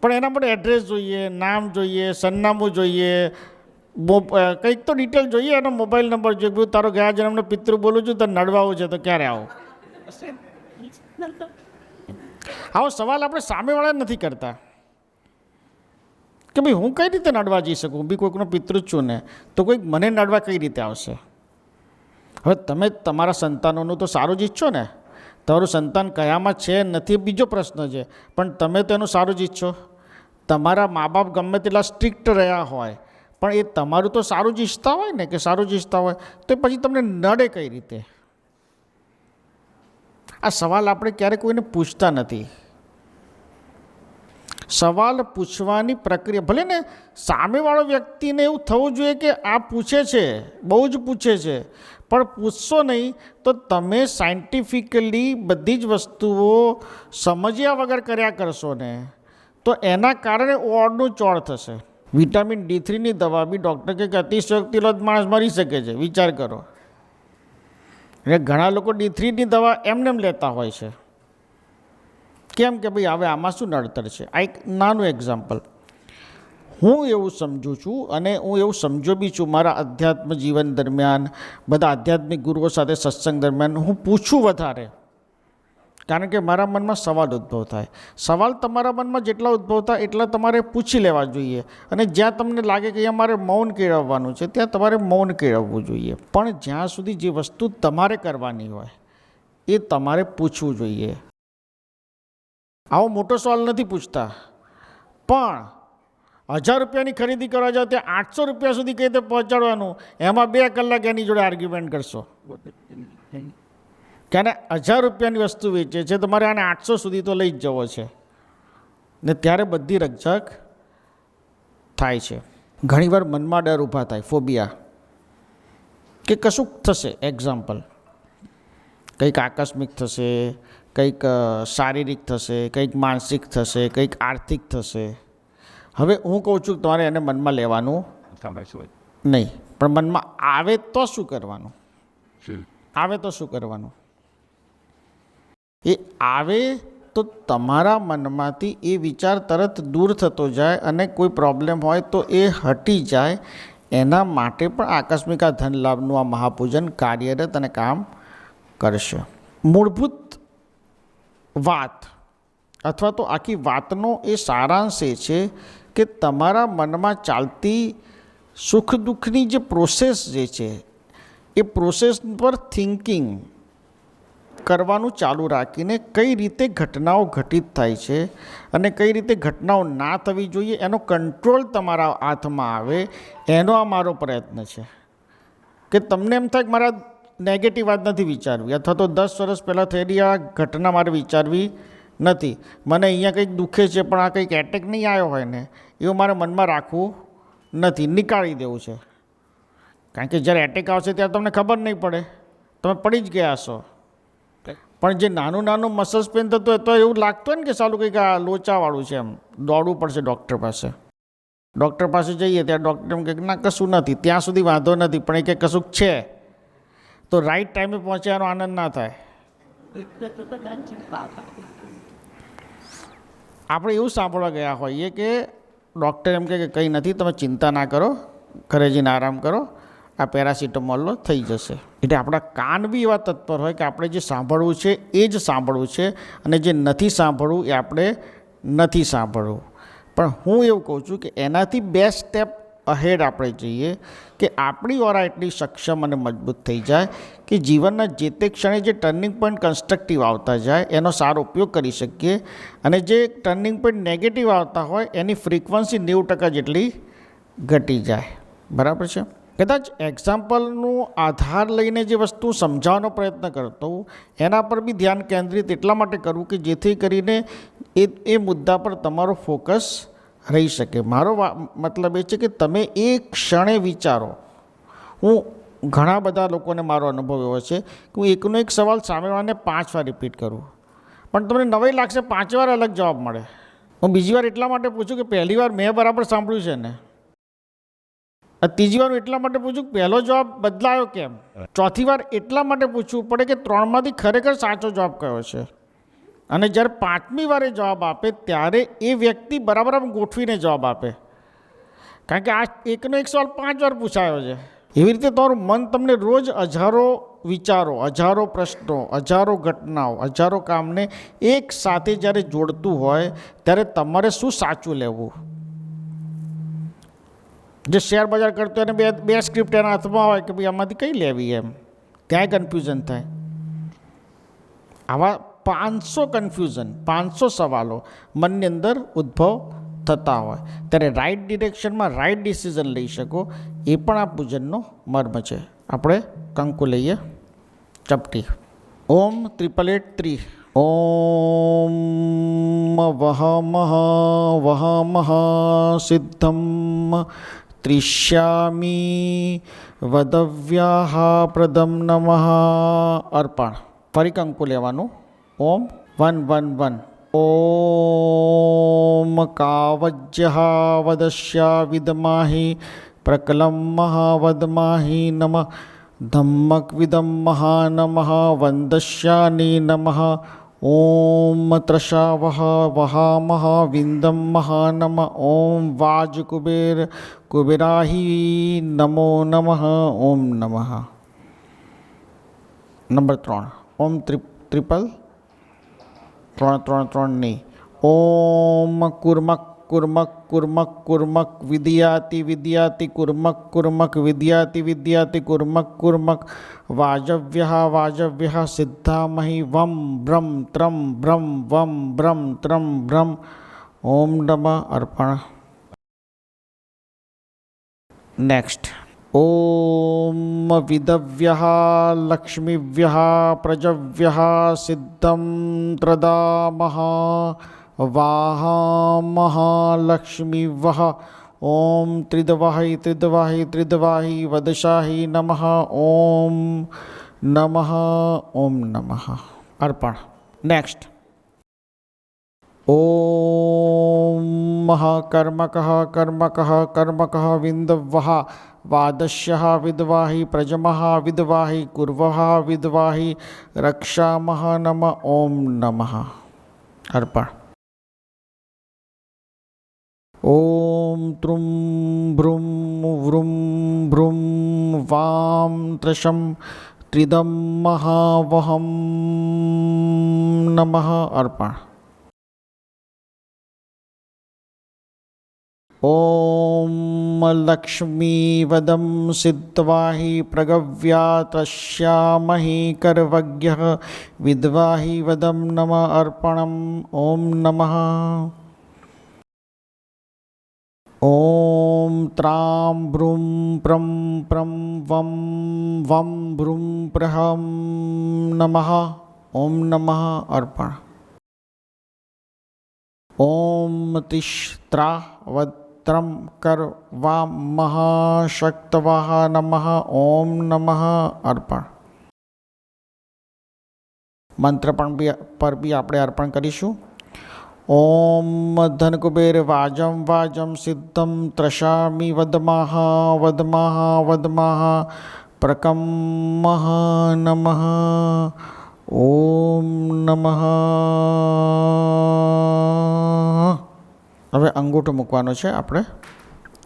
પણ એના માટે એડ્રેસ જોઈએ, નામ જોઈએ, સરનામું જોઈએ, કંઈક તો ડિટેલ જોઈએ, એનો મોબાઈલ નંબર જોઈએ. તારો ગયા જન્મનો પિતૃ બોલું છું, તો નડવાવું છે તો ક્યારે આવો. આવો સવાલ આપણે સામેવાળા નથી કરતા કે ભાઈ હું કઈ રીતે નડવા જઈ શકું, હું બી કોઈકનો પિતૃ જ છું ને, તો કોઈક મને નડવા કઈ રીતે આવશે. હવે તમે તમારા સંતાનોનું તો સારું જ ઈચ્છો ને. તમારું સંતાન કયામાં છે નથી બીજો પ્રશ્ન છે, પણ તમે તો એનું સારું જ ઈચ્છો. તમારા મા બાપ ગમે તેટલા સ્ટ્રિક્ટ રહ્યા હોય પણ એ તમારું તો સારું જ ઈચ્છતા હોય ને, કે સારું જ ઈચ્છતા હોય તો પછી તમને નડે કઈ રીતે. આ સવાલ આપણે ક્યારેય કોઈને પૂછતા નથી. સવાલ પૂછવાની પ્રક્રિયા, ભલે ને સામેવાળો વ્યક્તિને એવું થવું જોઈએ કે આ પૂછે છે, બહુ જ પૂછે છે, પણ પૂછશો નહીં તો તમે સાયન્ટિફિકલી બધી જ વસ્તુઓ સમજ્યા વગર કર્યા કરશો ને તો એના કારણે ઓળનું ચોળ થશે. વિટામિન D3ની દવા બી ડૉક્ટર કે અતિશયોક્તિ લો માણસ મરી શકે છે, વિચાર કરો. એટલે ઘણા લોકો D3ની દવા એમને એમ લેતા હોય છે. કેમ કે ભાઈ હવે આમાં શું નડતર છે. આ એક નાનું એક્ઝામ્પલ હું એવું સમજું છું અને હું એવું સમજો બી છું. મારા અધ્યાત્મ જીવન દરમિયાન બધા આધ્યાત્મિક ગુરુઓ સાથે સત્સંગ દરમિયાન હું પૂછું વધારે, કારણ કે મારા મનમાં સવાલ ઉદ્ભવ થાય. સવાલ તમારા મનમાં જેટલા ઉદ્ભવ થાય એટલા તમારે પૂછી લેવા જોઈએ. અને જ્યાં તમને લાગે કે અહીંયા મારે મૌન કેળવવાનું છે ત્યાં તમારે મૌન કેળવવું જોઈએ. પણ જ્યાં સુધી જે વસ્તુ તમારે કરવાની હોય એ તમારે પૂછવું જોઈએ. આવો મોટો સવાલ નથી પૂછતા, પણ 1000 રૂપિયાની ખરીદી કરવા જાઓ ત્યાં 800 રૂપિયા સુધી કઈ રીતે પહોંચાડવાનું, એમાં 2 કલાક એની જોડે આર્ગ્યુમેન્ટ કરશો. કે આને 1000 રૂપિયાની વસ્તુ વેચે છે, તમારે આને 800 સુધી તો લઈ જ જવો છે ને. ત્યારે બધી રકઝક થાય છે. ઘણીવાર મનમાં ડર ઊભા થાય, ફોબિયા, કે કશુંક થશે. એક્ઝામ્પલ, કંઈક આકસ્મિક થશે, કંઈક શારીરિક થશે, કંઈક માનસિક થશે, કંઈક આર્થિક થશે. હવે હું કહું છું તમારે એને મનમાં લેવાનું નહીં, પણ મનમાં આવે તો શું કરવાનું? આવે તો શું કરવાનું? એ આવે તો તમારા મનમાંથી એ વિચાર તરત દૂર થતો જાય અને કોઈ પ્રોબ્લેમ હોય તો એ હટી જાય. એના માટે પણ આકસ્મિક આ ધન લાભનું આ મહાપૂજન કાર્યરત અને કામ કરશે. મૂળભૂત વાત અથવા તો આખી વાતનો એ સારાંશ એ છે કે તમારા મનમાં ચાલતી સુખ દુઃખની જે પ્રોસેસ જે છે એ પ્રોસેસ પર થિંકિંગ કરવાનું ચાલુ રાખીને કઈ રીતે ઘટનાઓ ઘટિત થાય છે અને કઈ રીતે ઘટનાઓ ના થવી જોઈએ એનો કંટ્રોલ તમારા હાથમાં આવે, એનો આ મારો પ્રયત્ન છે. કે તમને એમ થાય કે મારા નેગેટિવ વાત નથી વિચારવી, અથવા તો 10 વર્ષ પહેલાં થયેલી આ ઘટના મારે વિચારવી નથી. મને અહીંયા કંઈક દુઃખે છે પણ આ કંઈક એટેક નહીં આવ્યો હોય ને એવું મારે મનમાં રાખવું નથી, નીકાળી દેવું છે. કારણ કે જ્યારે એટેક આવશે ત્યારે તમને ખબર નહીં પડે, તમે પડી જ ગયા હશો. પણ જે નાનું નાનું મસલ્સ પેન થતું હોય તો એવું લાગતું હોય ને કે સાલું કંઈક આ લોચાવાળું છે, એમ દોડવું પડશે ડૉક્ટર પાસે. ડૉક્ટર પાસે જઈએ ત્યાં ડૉક્ટર એમ કહે ના કશું નથી, ત્યાં સુધી વાંધો નથી, પણ એ કે કશુંક છે. તો રાઈટ ટાઈમે પહોંચ્યાનો આનંદ ના થાય. આપણે એવું સાંભળવા ગયા હોઈએ કે ડૉક્ટર એમ કહે કે કંઈ નથી, તમે ચિંતા ના કરો, ઘરે જઈને આરામ કરો, આ પેરાસિટામોલ લો, થઈ જશે. એટલે આપણા કાન બી એવા તત્પર હોય કે આપણે જે સાંભળવું છે એ જ સાંભળવું છે અને જે નથી સાંભળવું એ આપણે નથી સાંભળવું. પણ હું એવું કહું છું કે એનાથી 2 સ્ટેપ અહેડ આપણે જઈએ કે આપણી ઓરા એટલી સક્ષમ અને મજબૂત થઈ જાય કે જીવનના જે તે ક્ષણે જે ટર્નિંગ પોઈન્ટ કન્સ્ટ્રક્ટિવ આવતા જાય એનો સારો ઉપયોગ કરી શકીએ, અને જે ટર્નિંગ પોઈન્ટ નેગેટિવ આવતા હોય એની ફ્રીક્વન્સી 90% જેટલી ઘટી જાય. બરાબર છે? કદાચ એક્ઝામ્પલનું આધાર લઈને જે વસ્તુ સમજાવવાનો પ્રયત્ન કરતો હું એના પર બી ધ્યાન કેન્દ્રિત એટલા માટે કરવું કે જેથી કરીને એ મુદ્દા પર તમારો ફોકસ રહી શકે. મારો મતલબ એ છે કે તમે એક ક્ષણે વિચારો. હું ઘણા બધા લોકોને મારો અનુભવ એવો છે કે હું એકનો એક સવાલ સામેવાળાને 5 વાર રિપીટ કરું, પણ તમને નવાઈ લાગશે 5 વાર અલગ જવાબ મળે. હું બીજી વાર એટલા માટે પૂછું કે પહેલી વાર મેં બરાબર સાંભળ્યું છે ને, ત્રીજી વાર એટલા માટે પૂછું પહેલો જવાબ બદલાયો કેમ, ચોથી વાર એટલા માટે પૂછવું પડે કે 3માંથી ખરેખર સાચો જવાબ કયો છે. અને જ્યારે 5મી વારે જવાબ આપે ત્યારે એ વ્યક્તિ બરાબર આમ ગોઠવીને જવાબ આપે, કારણ કે આ એકનો એક સવાલ 5 વાર પૂછાયો છે. એવી રીતે તમારું મન તમને રોજ હજારો વિચારો, હજારો પ્રશ્નો, હજારો ઘટનાઓ, હજારો કામને એક સાથે જ્યારે જોડતું હોય ત્યારે તમારે શું સાચું લેવું. જે શેર બજાર કરતો એને બે સ્ક્રિપ્ટ એના હાથમાં હોય કે ભાઈ આમાંથી કઈ લેવી, એમ ત્યાંય કન્ફ્યુઝન થાય. આવા 500 કન્ફ્યુઝન, 500 સવાલો મનની અંદર ઉદ્ભવ થતા હોય ત્યારે રાઈટ ડિરેક્શનમાં રાઈટ ડિસિઝન લઈ શકો એ પણ આ પૂજનનો મર્મ છે. આપણે કંકુ લઈએ, ચપટી. ઓમ 883 ઓમ વહમહ વહમહ સિદ્ધમ ત્રિષ્યામી વદવ્યાહ પ્રદમ નમઃ અર્પણ. ફરી કંકુ લેવાનું. ઓમ 1 1 1. ઓમ કાવજ્યઃ વદસ્યા વિદ્મહિ પ્રકલમ મહાવદ્મહિ નમઃ ધમ્મક વિદમ મહાનમઃ વંદસ્યાની નમઃ ઓમ ત્રશાવહ વહામહ વિંદમ મહાનમ ઓમ વાજકુબેર કુબેરાહિ નમો નમઃ ઓમ નમઃ. નંબર 3. ઓમ ત્રિપલ 3 3 3 નહીં. ઓમ કુર્મક કુર્મક કુર્મક કુર્મક વિદ્યાતિ વિદ્યાતિ કુર્મક કુર્મક વિદ્યાતિ વિદ્યાતિ કુર્મક કુર્મક વાજવ્યઃ વાજવ્યઃ સિદ્ધામહિ વમ બ્રહ્મ ત્રમ બ્રહ્મ વમ બ્રહ્મ ત્રમ બ્રહ્મ ઓમ નમઃ અર્પણ. નેક્સ્ટ. ઓમ વિદવ્યઃ લક્ષ્મીવ્યઃ પ્રજવ્યઃ સિદ્ધમ ત્રદામઃ વાહામઃ લક્ષ્મીવઃ ઓમ ત્રિદવાહિ ત્રિદવાહિ ત્રિદવાહિ વદશાહિ નમઃ ઓમ નમઃ ઓમ નમઃ અર્પણ. નેક્સ્ટ. ઓમ કર્મકઃ કર્મકઃ કર્મકઃ વિંદવઃ વાદસ્યઃ વિદ્વાહિ પ્રજમઃ વિદ્વાહિ કુર્વઃ વિદ્વાહિ રક્ષામઃ નમઃ ઓમ નમઃ અર્પણ. ઓમ ત્રુમ ભ્રુમ વૃમ ભ્રુમ વામ ત્રશમ ત્રિદમ મહાવહમ નમઃ અર્પણ. ઓમ લક્ષ્મીવદમ સિદ્ધવાહિ પ્રગવ્યા તસ્યામહિ કર્વજ્ઞઃ વિદ્વાહિ વદમ નમઃ અર્પણમ ઓમ નમઃ. ઓમ ત્રામ ભ્રૂમ પ્રમ પ્રમ વમ વમ ભ્રૂમ પ્રહમ નમઃ ઓમ નમઃ અર્પણ. ઓમ તિષ્ત્રા વત્રમ કર્વામઃ શક્તવઃ નમઃ ઓમ નમઃ અર્પણ. મંત્ર પર બી આપણે અર્પણ કરીશું. ઓમ ધનકુબેર વાજમ વાજમ સિદ્ધમ ત્રશામિ વદમાહ વદમાહ વદમાહ પ્રકમઃ નમઃ ઓમ નમઃ. હવે અંગૂઠો મૂકવાનો છે આપણે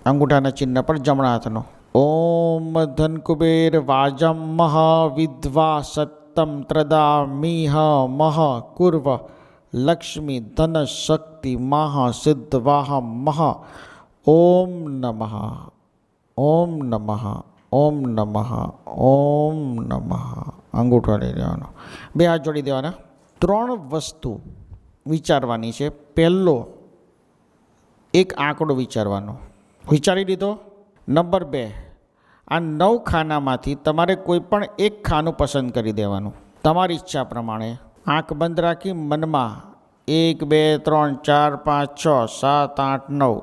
અંગૂઠાના ચિહ્ન પર જમણા હાથનો. ઓમ ધનકુબેર વાજમ મહ વિદ્વા સત્તમ ત્રદામિહ મહ કુર્વ લક્ષ્મી ધન શક્તિ મહા સિદ્ધવાહ મહ ઓમ નમઃ ઓમ નમઃ ઓમ નમઃ ઓમ નમઃ. અંગૂઠો લઈ લેવાનો. બે હાથ જોડી દેવાના. 3 વસ્તુ વિચારવાની છે. પહેલો એક આંકડો વિચારવાનો. વિચારી લીધો? નંબર 2, આ 9 ખાનામાંથી તમારે કોઈ પણ એક ખાનું પસંદ કરી દેવાનું તમારી ઈચ્છા પ્રમાણે. આંખ બંધ રાખી મનમાં 1 2 3 4 5 6 7 8 9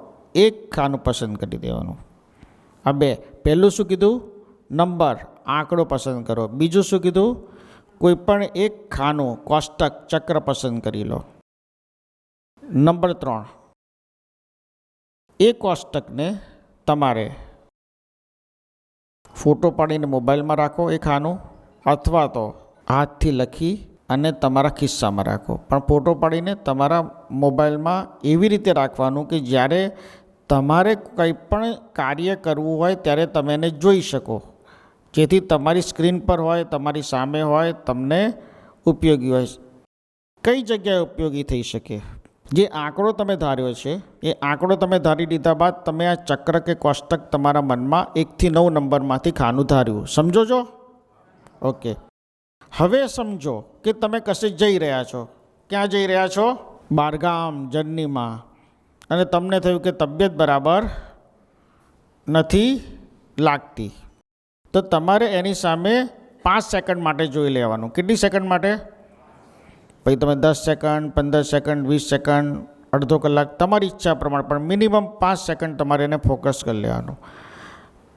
એક ખાનું પસંદ કરી દેવાનું. આ 2. પહેલું શું કીધું? નંબર આંકડો પસંદ કરો. બીજું શું કીધું? કોઈ પણ એક ખાનું કોષ્ટક ચક્ર પસંદ કરી લો. નંબર 3, એ કોષ્ટકને તમારે ફોટો પાડીને મોબાઈલમાં રાખો એ ખાનું, અથવા તો હાથથી લખી અને તમારા ખિસ્સામાં રાખો. પણ ફોટો પાડીને તમારા મોબાઈલમાં એવી રીતે રાખવાનું કે જ્યારે તમારે કંઈ પણ કાર્ય કરવું હોય ત્યારે તમે એને જોઈ શકો, જેથી તમારી સ્ક્રીન પર હોય, તમારી સામે હોય, તમને ઉપયોગી હોય. કઈ જગ્યાએ ઉપયોગી થઈ શકે? જે આંકડો તમે ધાર્યો છે એ આંકડો તમે ધારી લીધા બાદ તમે આ ચક્ર કે કોષ્ટક તમારા મનમાં 1 થી 9 નંબરમાંથી ખાનું ધાર્યું. સમજો છો? ઓકે. હવે સમજો કે તમે કશે જઈ રહ્યા છો. ક્યાં જઈ રહ્યા છો? બહારગામ, જર્નીમાં. અને તમને થયું કે તબિયત બરાબર નથી લાગતી, તો તમારે એની સામે 5 સેકન્ડ માટે જોઈ લેવાનું. કેટલી સેકન્ડ માટે? પછી તમે 10 સેકન્ડ, 15 સેકન્ડ, 20 સેકન્ડ, અડધો કલાક, તમારી ઈચ્છા પ્રમાણે, પણ મિનિમમ 5 સેકન્ડ તમારે એને ફોકસ કરી લેવાનું.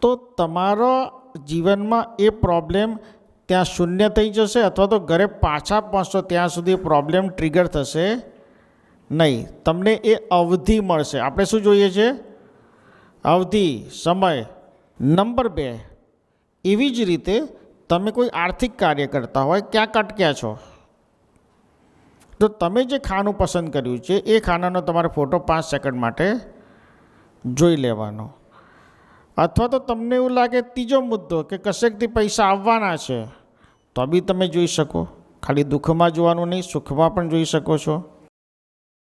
તો તમારા જીવનમાં એ પ્રોબ્લેમ ત્યાં શૂન્ય થઈ જશે, અથવા તો ઘરે પાછા પહોંચશો ત્યાં સુધી પ્રોબ્લેમ ટ્રિગર થશે નહીં. તમને એ અવધિ મળશે. આપણે શું જોઈએ છે? અવધિ, સમય. નંબર 2, એવી જ રીતે તમે કોઈ આર્થિક કાર્ય કરતા હોય, ક્યાંક અટક્યા છો, તો તમે જે ખાનું પસંદ કર્યું છે એ ખાનાનો તમારે ફોટો 5 સેકન્ડ માટે જોઈ લેવાનો. અથવા તો તમને એવું લાગે ત્રીજો મુદ્દો કે કશેકથી પૈસા આવવાના છે, તો બી તમે જોઈ શકો. ખાલી દુઃખમાં જોવાનું નહીં, સુખમાં પણ જોઈ શકો છો.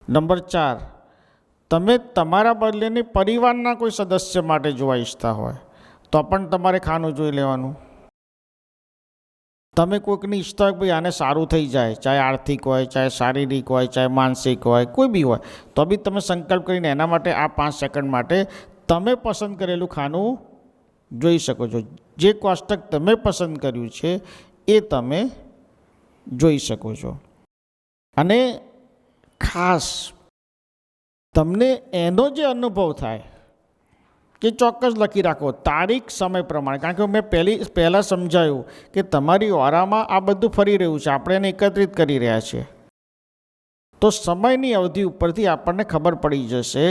નંબર 4, તમે તમારા બદલેને પરિવારના કોઈ સદસ્ય માટે જોવા ઈચ્છતા હોય તો પણ તમારે ખાનું જોઈ લેવાનું. તમે કોઈકની ઈચ્છતા હોય કે ભાઈ આને સારું થઈ જાય, ચાહે આર્થિક હોય, ચાહે શારીરિક હોય, ચાહે માનસિક હોય, કોઈ બી હોય, તો બી તમે સંકલ્પ કરીને એના માટે આ 5 સેકન્ડ માટે તમે પસંદ કરેલું ખાનું જોઈ શકો છો. જે કોષ્ટક તમે પસંદ કર્યું છે એ તમે જોઈ શકો છો. અને ખાસ તમને એનો જે અનુભવ થાય કે ચોક્કસ લખી રાખો તારીખ, સમય પ્રમાણે. કારણ કે મેં પહેલાં સમજાયું કે તમારી ઓરામાં આ બધું ફરી રહ્યું છે, આપણે એને એકત્રિત કરી રહ્યા છીએ. તો સમયની અવધિ ઉપરથી આપણને ખબર પડી જશે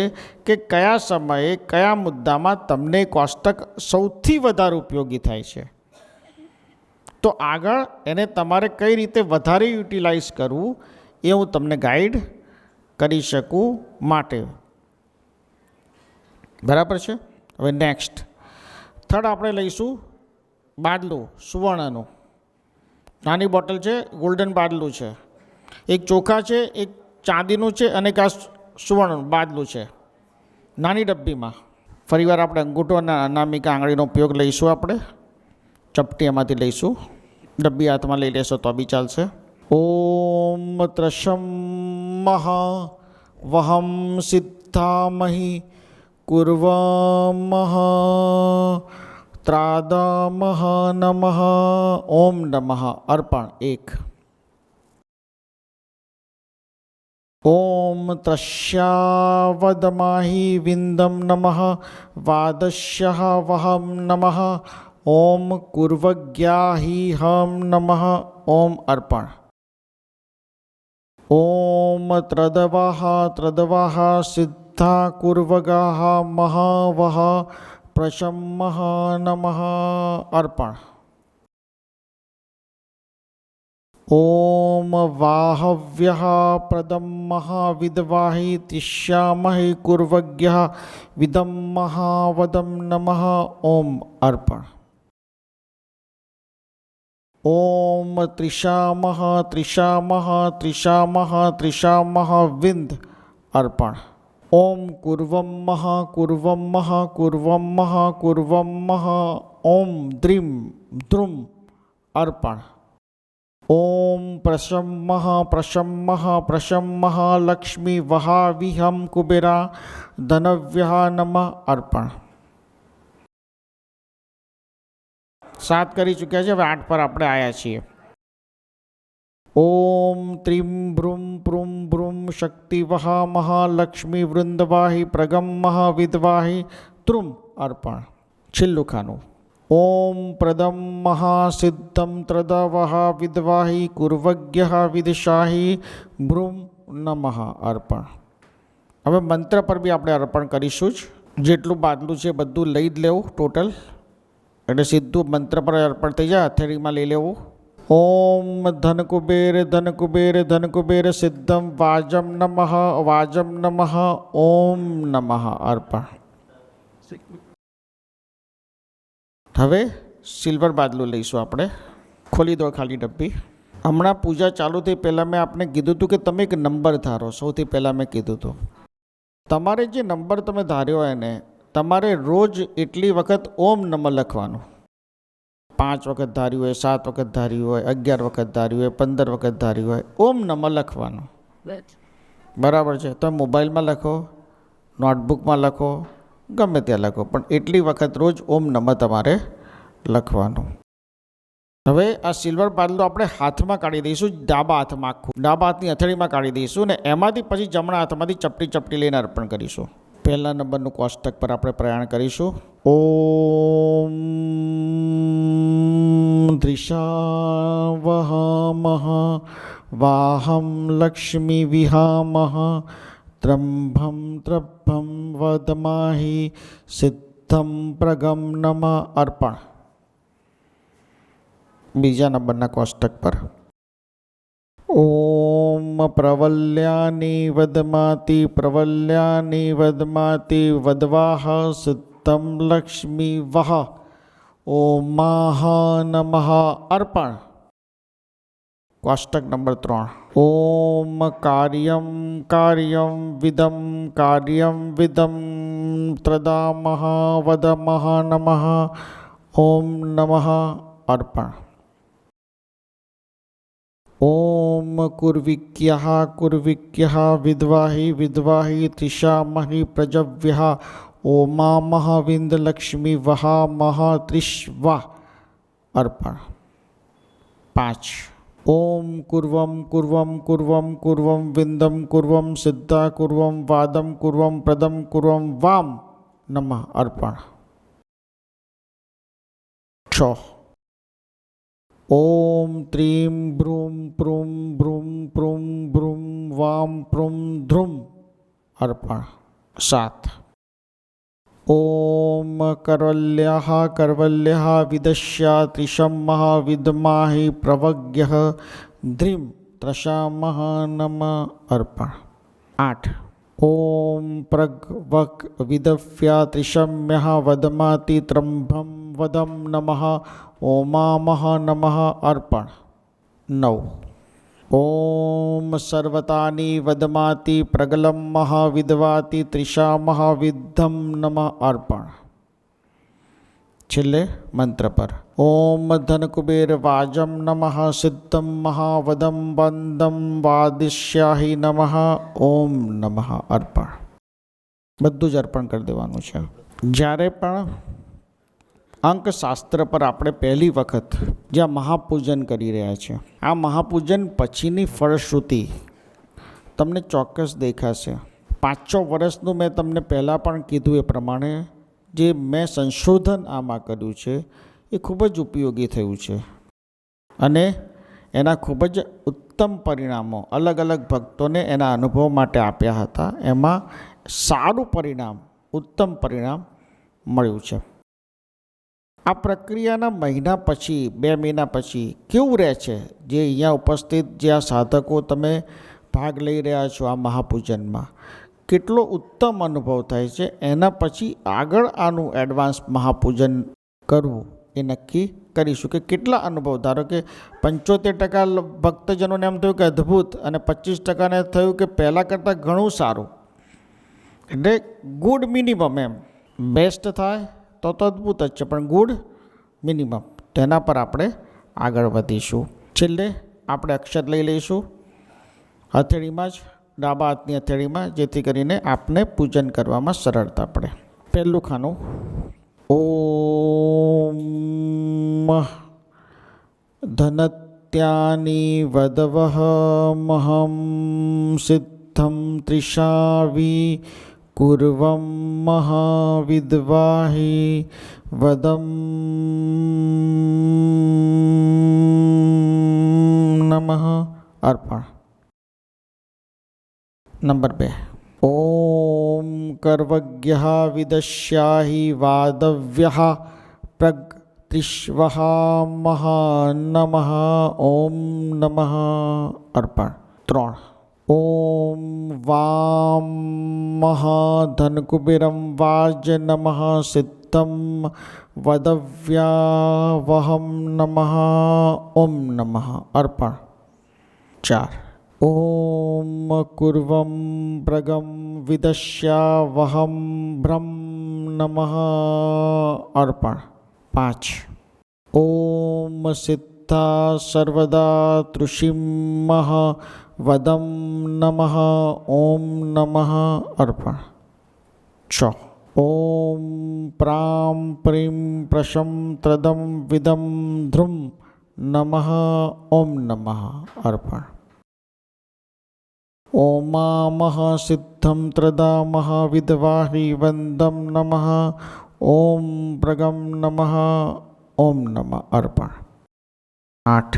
કે કયા સમયે કયા મુદ્દામાં તમને કોષ્ટક સૌથી વધારે ઉપયોગી થાય છે. તો આગળ એને તમારે કઈ રીતે વધારે યુટિલાઇઝ કરવું એ હું તમને ગાઈડ કરી શકું માટે. બરાબર છે? હવે નેક્સ્ટ, થર્ડ આપણે લઈશું બાદલું, સુવર્ણનું. નાની બોટલ છે, ગોલ્ડન બાદલું છે. એક ચોખા છે, એક ચાંદીનું છે, અને એક આ સુવર્ણનું બાદલું છે નાની ડબ્બીમાં. ફરીવાર આપણે અંગૂઠો અને અનામિકા આંગળીનો ઉપયોગ લઈશું. આપણે ચપટી એમાંથી લઈશું. ડબ્બી હાથમાં લઈ લેશો તો બી ચાલશે. ઓમ ત્રશમ મહા વહમ સિદ્ધામહી કુર્વમઃ ત્રાદામઃ નમઃ. ઓમ નમઃ અર્પણ 1. ઓમ ત્રસ્યાવદમાહી વિંદમ નમઃ વાદસ્યઃ વહમ નમઃ. ઓમ કુર્વજ્ઞાહી હમ નમઃ. ઓમ અર્પણ. ઓમ ત્રદવાહ સિદ્ધા કુર્વગાહ મહાવહ પ્રશમઃ નમઃ. અર્પણ. ઓમ વાહવ્યઃ પ્રદમ મહાવિદ્વાહી તિષ્યામહી કુર્વજ્ઞઃ વિદમ મહાવદમ નમઃ. ઓમ અર્પણ. ઓમ ત્રિશામઃ વિંદ. અર્પણ. ઓમ કુર્વમઃ ઓમ દ્રુમ. અર્પણ. ઓમ પ્રશમઃ લક્ષ્મી વહાવિહમ કુબેરા ધનવ્યઃ નમઃ. અર્પણ. 7 કરી ચૂક્યા છે. હવે 8 પર આપણે આવ્યા છીએ. ઓમ ત્રીમ ભ્રૂમ શક્તિવહ મહાલક્ષ્મી વૃંદવાહી પ્રગમઃ વિદ્વાહી ત્રુમ. અર્પણ. છેલ્લું ખાનું. ઓમ પ્રદમ મહાસિદ્ધમ ત્રદવહ વિદ્વાહી કુર્વજ્ઞઃ વિદશાહી ભ્રૂમ નમઃ. અર્પણ. હવે મંત્ર પર બી આપણે અર્પણ કરીશું જ. જેટલું બાદલું છે બધું લઈ જ લેવું ટોટલ, એટલે સીધું મંત્ર પર અર્પણ થઈ જાય. હથેળીમાં લઈ લેવું. ઓમ ધનકુબેર સિદ્ધમ વાજમ નમઃ. ઓમ નમઃ. અર્પણ. હવે સિલ્વર બાદલું લઈશું આપણે. ખોલી દો ખાલી ડબ્બી. હમણાં પૂજા ચાલુ થઈ પહેલાં મેં આપને કીધું હતું કે તમે એક નંબર ધારો. સૌથી પહેલાં મેં કીધું હતું તમારે જે નંબર તમે ધાર્યો હોય ને તમારે રોજ એટલી વખત ઓમ નમઃ લખવાનું. 5 વખત ધાર્યું હોય, 7 વખત ધાર્યું હોય, 11 વખત ધાર્યું હોય, 15 વખત ધાર્યું હોય, ઓમ નમઃ લખવાનું. બરાબર છે? તમે મોબાઈલમાં લખો, નોટબુકમાં લખો, ગમે ત્યાં લખો, પણ એટલી વખત રોજ ઓમ નમઃ તમારે લખવાનું. હવે આ સિલ્વર બાદલું આપણે હાથમાં કાઢી દઈશું. ડાબા હાથમાં, આખું ડાબા હાથની હથેળીમાં કાઢી દઈશું ને એમાંથી પછી જમણા હાથમાંથી ચપટી લઈને અર્પણ કરીશું. પહેલા નંબરનું કોષ્ટક પર આપણે પ્રયાણ કરીશું. ઓમ દ્રિષાવહામહ વાહમ લક્ષ્મી વિહામહ ત્રંભમ ત્રભમ વદમાહિ સિદ્ધમ પ્રગમ નમ અર્પણ. બીજા નંબરના કોષ્ટક પર ઓમ પ્રવલ્યાની વદમાતિ વદવાહ સિદ્ધમ લક્ષ્મી વહ ઓમાહ નમઃ અર્પણ. કોષ્ટક નંબર 3 ઓમ કાર્યમ વિદમ ત્રદામહ વદમહ નમઃ ઓમ નમઃ અર્પણ. ઓમ કુર્વિક્યઃ વિદ્વાહિ ત્રિષામહિ પ્રજવ્યઃ ઓમામહ વિંદલક્ષ્મી વહામહ ત્રિષ્વા અર્પણ. 5 ઓમ કુર્વમ વિંદમ કુર્વમ સિદ્ધા કુર્વમ વાદમ કુર્વમ પ્રદમ કુર્વમ વામ નમઃ અર્પણ. 6 ઓમ ત્રીમ ભ્રૂમ ભ્રૂમ વામ પ્રૂમ ધ્રુમ અર્પણ. 7 ઓમ કરવલ્યઃ વિદશ્યા ત્રિશમઃ વિદ્માહિ પ્રવગ્યઃ ધ્રીમ ત્રશામઃ નમઃ અર્પણ. 8 ઓમ પ્રગવક વિદવ્યા ત્રિશમ્યઃ વદમાતિ ત્રંભમ વદમ નમઃ ઓમામહ નમઃ અર્પણ. 9 ઓમ સર્વતાની વદમાતિ પ્રગલમઃ વિદવાતિ ત્રિષામઃ વિદ્ધમ નમઃ અર્પણ. છેલ્લે મંત્ર પર ઓમ ધનકુબેર વાજમ નમઃ સિદ્ધમ મહાવદમ વંદમ વાદિષ્યાહિ નમઃ ઓમ નમઃ અર્પણ. બધું જ અર્પણ કરી દેવાનું છે. જ્યારે પણ અંકશાસ્ત્ર પર આપણે પહેલી વખત જ્યાં મહાપૂજન કરી રહ્યા છીએ, આ મહાપૂજન પછીની ફળશ્રુતિ તમને ચોક્કસ દેખાશે. 5-6 વર્ષનું મેં તમને પહેલાં પણ કીધું એ પ્રમાણે જે મેં સંશોધન આમાં કર્યું છે એ ખૂબ જ ઉપયોગી થયું છે અને એના ખૂબ જ ઉત્તમ પરિણામો અલગ અલગ ભક્તોને એના અનુભવ માટે આપ્યા હતા. એમાં સારું પરિણામ, ઉત્તમ પરિણામ મળ્યું છે. આ પ્રક્રિયાના મહિના પછી, 2 મહિના પછી કેવું રહે છે, જે અહીંયા ઉપસ્થિત જે આ સાધકો તમે ભાગ લઈ રહ્યા છો આ મહાપૂજનમાં, કેટલો ઉત્તમ અનુભવ થાય છે. એના પછી આગળ આનું એડવાન્સ મહાપૂજન કરવું એ નક્કી કરીશું કે કેટલા અનુભવ. ધારો કે 75% ભક્તજનોને એમ થયું કે અદ્ભુત અને 25%ને થયું કે પહેલાં કરતાં ઘણું સારું. એટલે ગુડ મિનિમમ, એમ બેસ્ટ થાય તો અદ્ભુત જ છે, પણ ગુડ મિનિમમ તેના પર આપણે આગળ વધીશું. છેલ્લે આપણે અક્ષત લઈ લઈશું હથેળીમાં જ, ડાબા હાથની હથેળીમાં, જેથી કરીને આપને પૂજન કરવામાં સરળતા પડે. પહેલું ખાનું ઓમ ધનત્યાની વદવહ મહમ સિદ્ધમ ત્રિષાવી કુર્વમ મહાવિદ્વાહિ વદમ નમઃ અર્પણ. નંબર 2 ઓમ કર્વજ્ઞઃ વિદશ્યાહિ વાદવ્યઃ પ્રગત્રિષ્વહામઃ નમઃ ઓમ નમઃ અર્પણ. 3 ઓમ વામઃ ધનકુબેરમ વાજ નમઃ સિદ્ધમ વદવ્યાવહમ નમઃ ઓમ નમઃ અર્પણ. 4 ઓમ કુર્વમ પ્રગમ વિદશ્યાવહમ બ્રહ્મ નમઃ અર્પણ. 5 ઓમ સિદ્ધા સર્વદા તૃષિમઃ વદમ નમઃ ઓમ નમઃ અર્પણ. 6 ઓમ પ્રામ પ્રીમ પ્રશમ ત્રદમ વિદમ ધ્રુમ નમઃ ઓમ નમઃ અર્પણ. ओमामः सिद्धं त्रदामः विद्वाहि वन्दं नमः ओम प्रगम नमः ओम नमः अर्पण। 8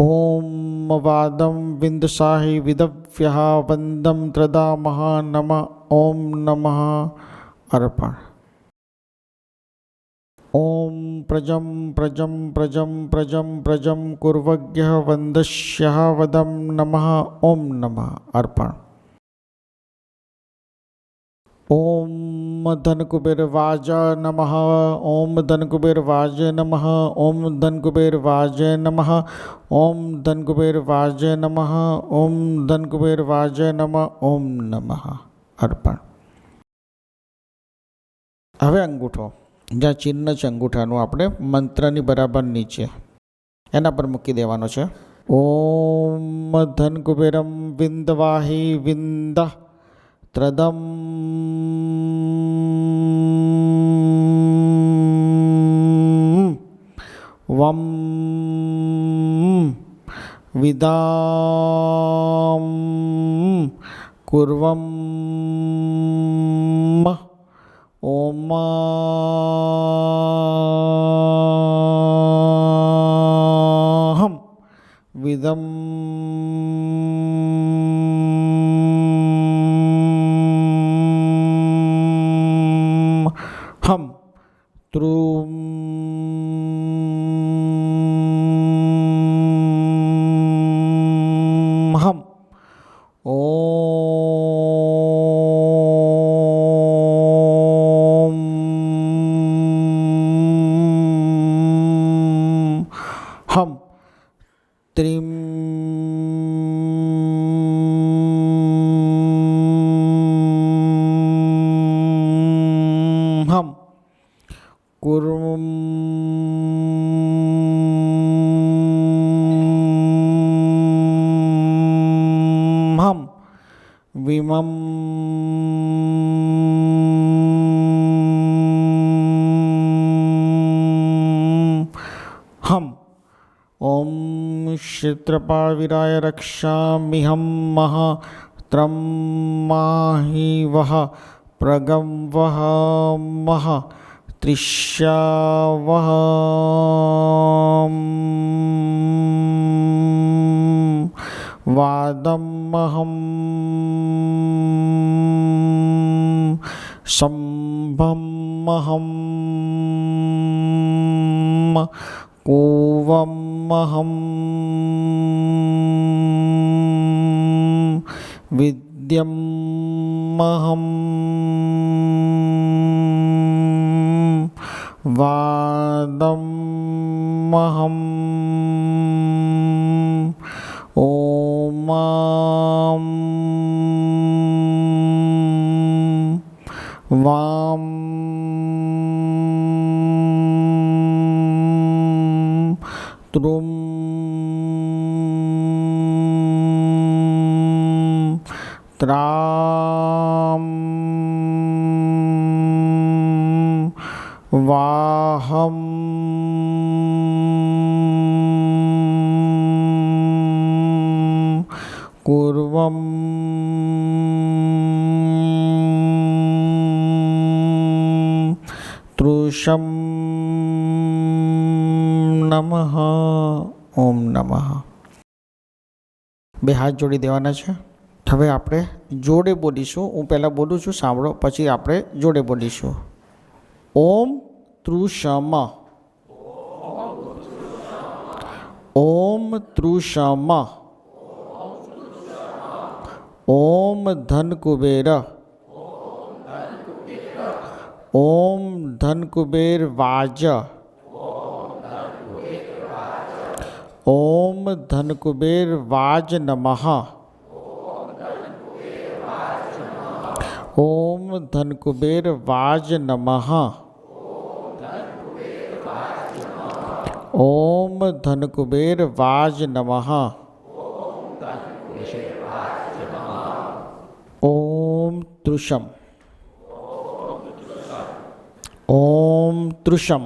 ओम वादम विंदसाहि विदव्यः वंदम त्रदामः नमः ओम नमः अर्पण। ओम प्रजं प्रजं प्रजं प्रजं प्रजं कुर्वज्ञः वन्दस्यः वदं नमः ओम नमः अर्पण। ओम धन कुबेर वाज नमः ओम धन कुबेर वाज नमः ओम धन कुबेर वाज नमः ओम धन कुबेर वाज नमः ओम धन कुबेर वाज नमः ओम नमः अर्पण। હવે અંગૂઠો જ્યાં ચિહ્ન છે અંગૂઠાનું આપણે મંત્રની બરાબર નીચે એના પર મૂકી દેવાનો છે। ઓમ ધન કુબેરમ વિંદવાહી વિંદ ત્રદમ વમ વિદામ કુર્વમ ઓમાહમ વિદમ હમ ત્રુમ હમ ઓમ હમ ત્રીમ હમ કુર્મ હમ વિમમ હમ ઓમ ક્ષેત્રપાળવીરાય રક્ષામિહમ ત્રમ માહિવઃ પ્રગમ વહ મહ ત્રિશ્યાવહ વાદમહમ સંભમહમ કૂવમહમ વિદ્યમહમ વાદમહમ ઓમામ વામ ત્રુમ ત્રામ વાહમ કુર્વમ તૃષમ નમઃ ઓમ નમઃ। બે હાથ જોડી દેવાના છે। હવે આપણે જોડે બોલીશું। હું પહેલાં બોલું છું, સાંભળો, પછી આપણે જોડે બોલીશું। ઓમ તૃષમ ઓમ તૃષમ ઓમ ધન કુબેર ઓમ ધન કુબેર વાજ ઓમ ધન કુબેર વાજ નમઃ ઓમ ધન કુબેર વાજ નમઃ ઓમ ધન કુબેર વાજ નમઃ ઓમ તૃષમ ઓમ તૃષમ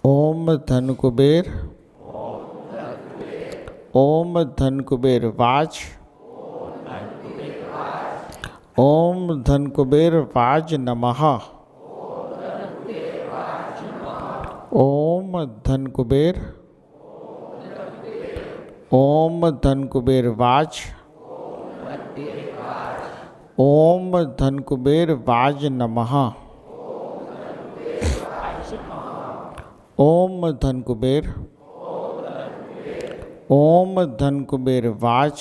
ઓમ ધન કુબેર ઓમ ધન કુબેર વાજ, ઓમ ધન કુબેર વાજ નમઃ, ઓમ ધન કુબેર, ઓમ ધન કુબેર વાજ, ઓમ ધન કુબેર વાજ નમઃ, ઓમ ધન કુબેર, ઓમ ધન કુબેર વાજ,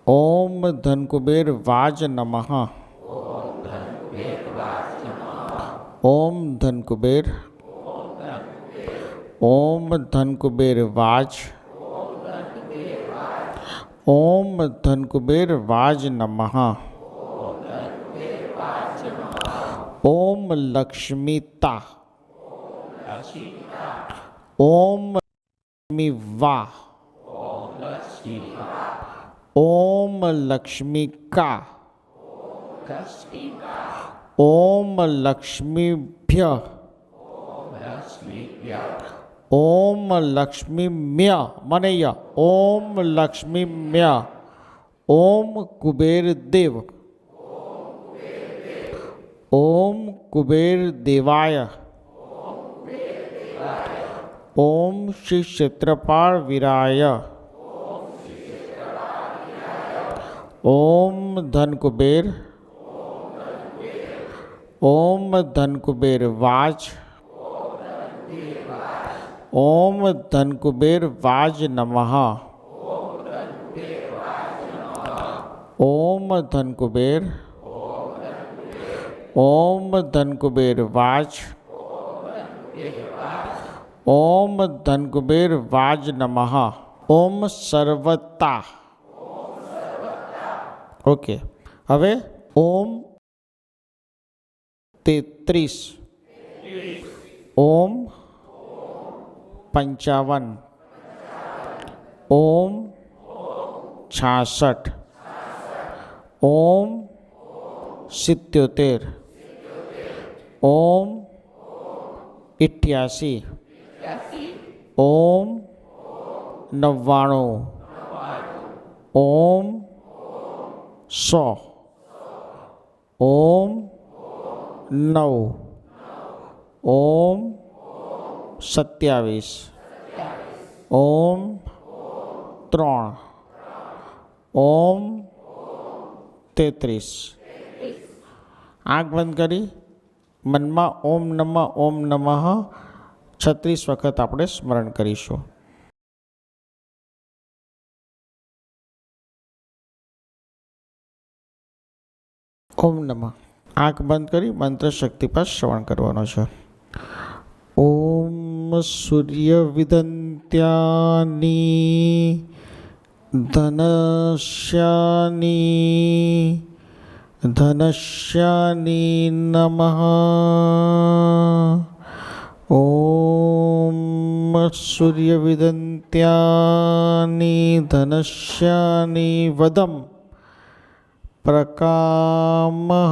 ઓમ ધન કુબેર વાજ નમઃ, ઓમ ધન કુબેર, ઓમ ધન કુબેર વાજ, ઓમ ધન કુબેર વાજ નમઃ, ઓમ લક્ષ્મીતા, ઓમ લક્ષ્મી વા, ઓમ લક્ષ્મીકા, ઓમ લક્ષ્મીભ્ય, ઓમ લક્ષ્મીમ્ય મનય, ઓમ લક્ષ્મીમ્ય, ઓમ કુબેર દેવ, ઓમ કુબેર દેવાય, ઓમ શ્રી ક્ષેત્રપાળ વીરાય, ઓમ ધન કુબેર, ઓમ ધન કુબેર વાજ, ઓમ ધન કુબેર વાજ નમઃ, ઓમ ધન કુબેર, ઓમ ધન કુબેર વાજ, ઓમ ધન કુબેર વાજ નમઃ, ઓમ સર્વતા. ઓકે, હવે ઓમ 33, ઓમ 55, ઓમ 66, ઓમ 77, ઓમ 88, ઓમ 99, ઓમ 100, ઓમ 9, ઓમ 27, ઓમ 3, ઓમ 33. આંખ બંધ કરી મનમાં ઓમ નમઃ 36 વખત આપણે સ્મરણ કરીશું. ઓમ નમઃ. આંખ બંધ કરી મંત્ર શક્તિ પર શ્રવણ કરવાનો છે. ઓમ સૂર્ય વિદંત્યાની ધનશ્યાની નમઃ. ઓમ સૂર્ય વિદંત્યાની ધનશ્યાની વદમ પ્રકામઃ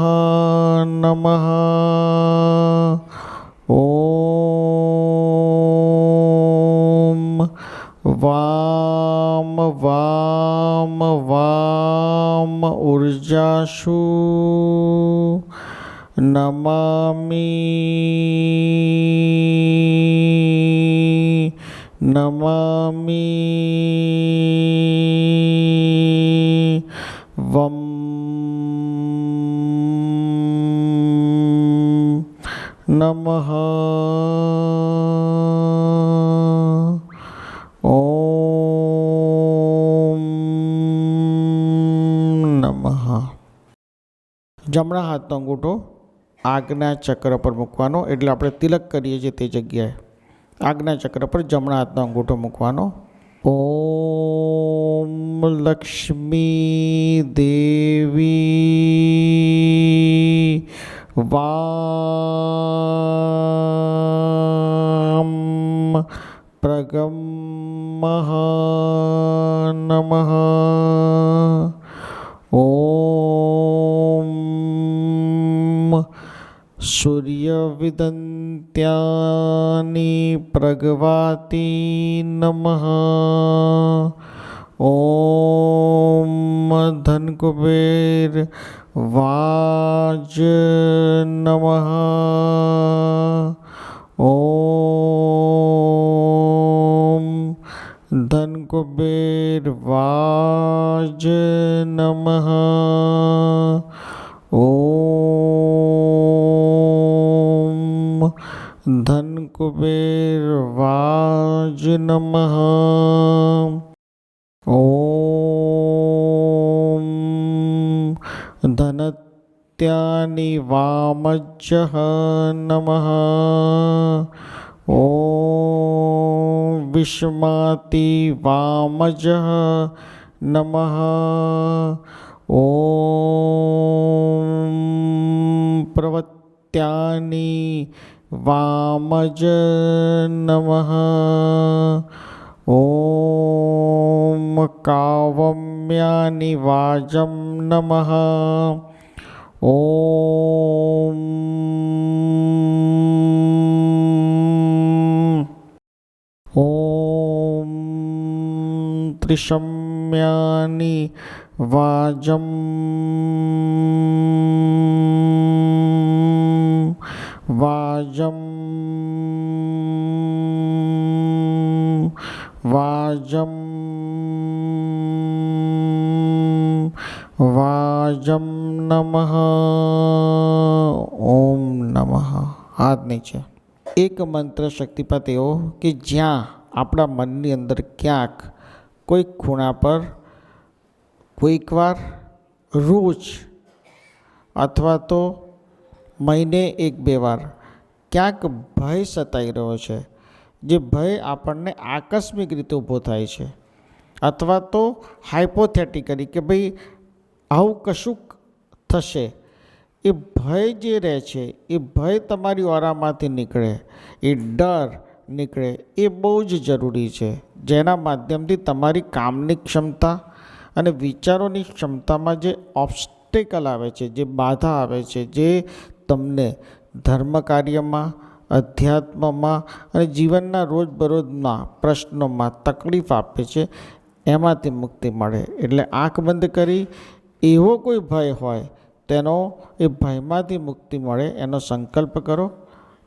નમઃ. ઓમ વામ ઉર્જાસુ નમામિ વમ નમઃ. ઓમ નમઃ. જમણા હાથનો અંગૂઠો આજ્ઞા ચક્ર પર મૂકવાનો, એટલે આપણે તિલક કરીએ છીએ તે જગ્યાએ આજ્ઞા ચક્ર પર જમણા હાથનો અંગૂઠો મૂકવાનો. ઓમ લક્ષ્મી દેવી વામ પ્રગમઃ નમઃ. ઓમ સૂર્ય વિદંત્યાની प्रगवाति नमः। ओम धन कुबेर वाज नमः। ओम धन कुबेर वाज नमः। ओम धन कुबेर वाज नमः। ओम धनत्यानि वामज्जः नमः। ओम विष्माति वामजः नमः। ओम प्रवत्यानि वामज नमः। ओम कावम्यानि वाजं नमः। ओम ओम त्रिशम्यानि वाजं वाजं वाजं वाजं नमः। ओम नमः। हाथ नीचे। एक मंत्र शक्तिपात एवो कि ज्यां आपણા મનની અંદર ક્યાંક કોઈ ખૂણા પર કોઈકવાર રોજ અથવા તો મહિને એક બે વાર ક્યાંક ભય સતાઈ રહ્યો છે, જે ભય આપણને આકસ્મિક રીતે ઊભો થાય છે, અથવા તો હાઇપોથેટિકલી કે ભાઈ આવું કશુંક થશે, એ ભય જે રહે છે એ ભય તમારી ઓરામાંથી નીકળે, એ ડર નીકળે, એ બહુ જ જરૂરી છે, જેના માધ્યમથી તમારી કામની ક્ષમતા અને વિચારોની ક્ષમતામાં જે ઓબ્સ્ટેકલ આવે છે, જે બાધા આવે છે, જે તમને ધર્મ કાર્યમાં, અધ્યાત્મમાં અને જીવનના રોજબરોજના પ્રશ્નોમાં તકલીફ આપે છે, એમાંથી મુક્તિ મળે. એટલે આંખ બંધ કરી એવો કોઈ ભય હોય તેનો એ ભયમાંથી મુક્તિ મળે એનો સંકલ્પ કરો,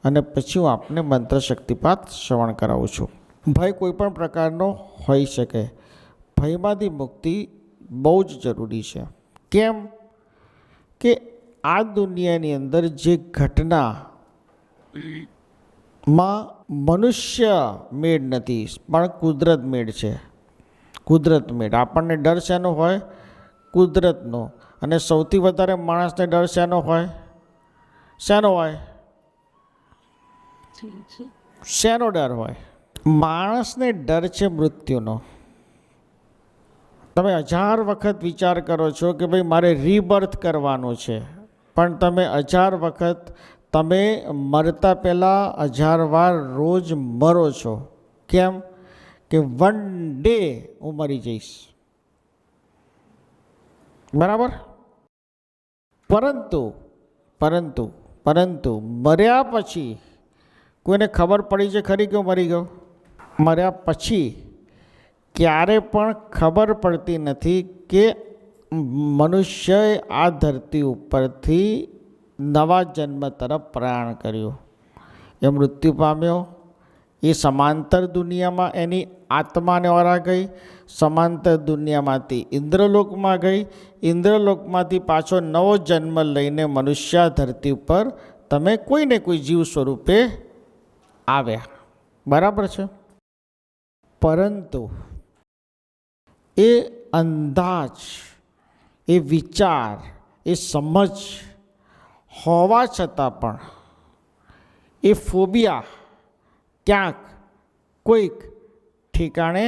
અને પછી હું આપને મંત્ર શક્તિપાત શ્રવણ કરાવું છું. ભય કોઈ પણ પ્રકારનો હોઈ શકે. ભયમાંથી મુક્તિ બહુ જ જરૂરી છે. કેમ કે આ દુનિયાની અંદર જે ઘટનામાં મનુષ્ય મેળ નથી, પણ કુદરત મેળ છે. કુદરત મેળ. આપણને ડર શેનો હોય? કુદરતનો. અને સૌથી વધારે માણસને ડર શેનો હોય? શેનો હોય? શેનો ડર હોય? માણસને ડર છે મૃત્યુનો. તમે 1000 વખત વિચાર કરો છો કે ભાઈ મારે રીબર્થ કરવાનું છે, પણ તમે 1000 વખત તમે મરતા પહેલાં 1000 વાર રોજ મરો છો. કેમ? કે વન ડે હું મરી જઈશ. બરાબર? પરંતુ પરંતુ પરંતુ મર્યા પછી કોઈને ખબર પડી છે ખરી કે હું મરી ગયો? મર્યા પછી ક્યારે પણ ખબર પડતી નથી કે મનુષ્યએ આ ધરતી ઉપરથી નવા જન્મ તરફ પ્રયાણ કર્યું. એ મૃત્યુ પામ્યો, એ સમાંતર દુનિયામાં એની આત્માને ઓરા ગઈ, સમાંતર દુનિયામાંથી ઇન્દ્રલોકમાં ગઈ, ઇન્દ્રલોકમાંથી પાછો નવો જન્મ લઈને મનુષ્ય ધરતી ઉપર તમે કોઈને કોઈ જીવ સ્વરૂપે આવ્યા. બરાબર છે? પરંતુ એ અંદાજ, એ વિચાર, એ સમજ હોવા છતાં પણ એ ફોબિયા ક્યાંક કોઈક ઠેકાણે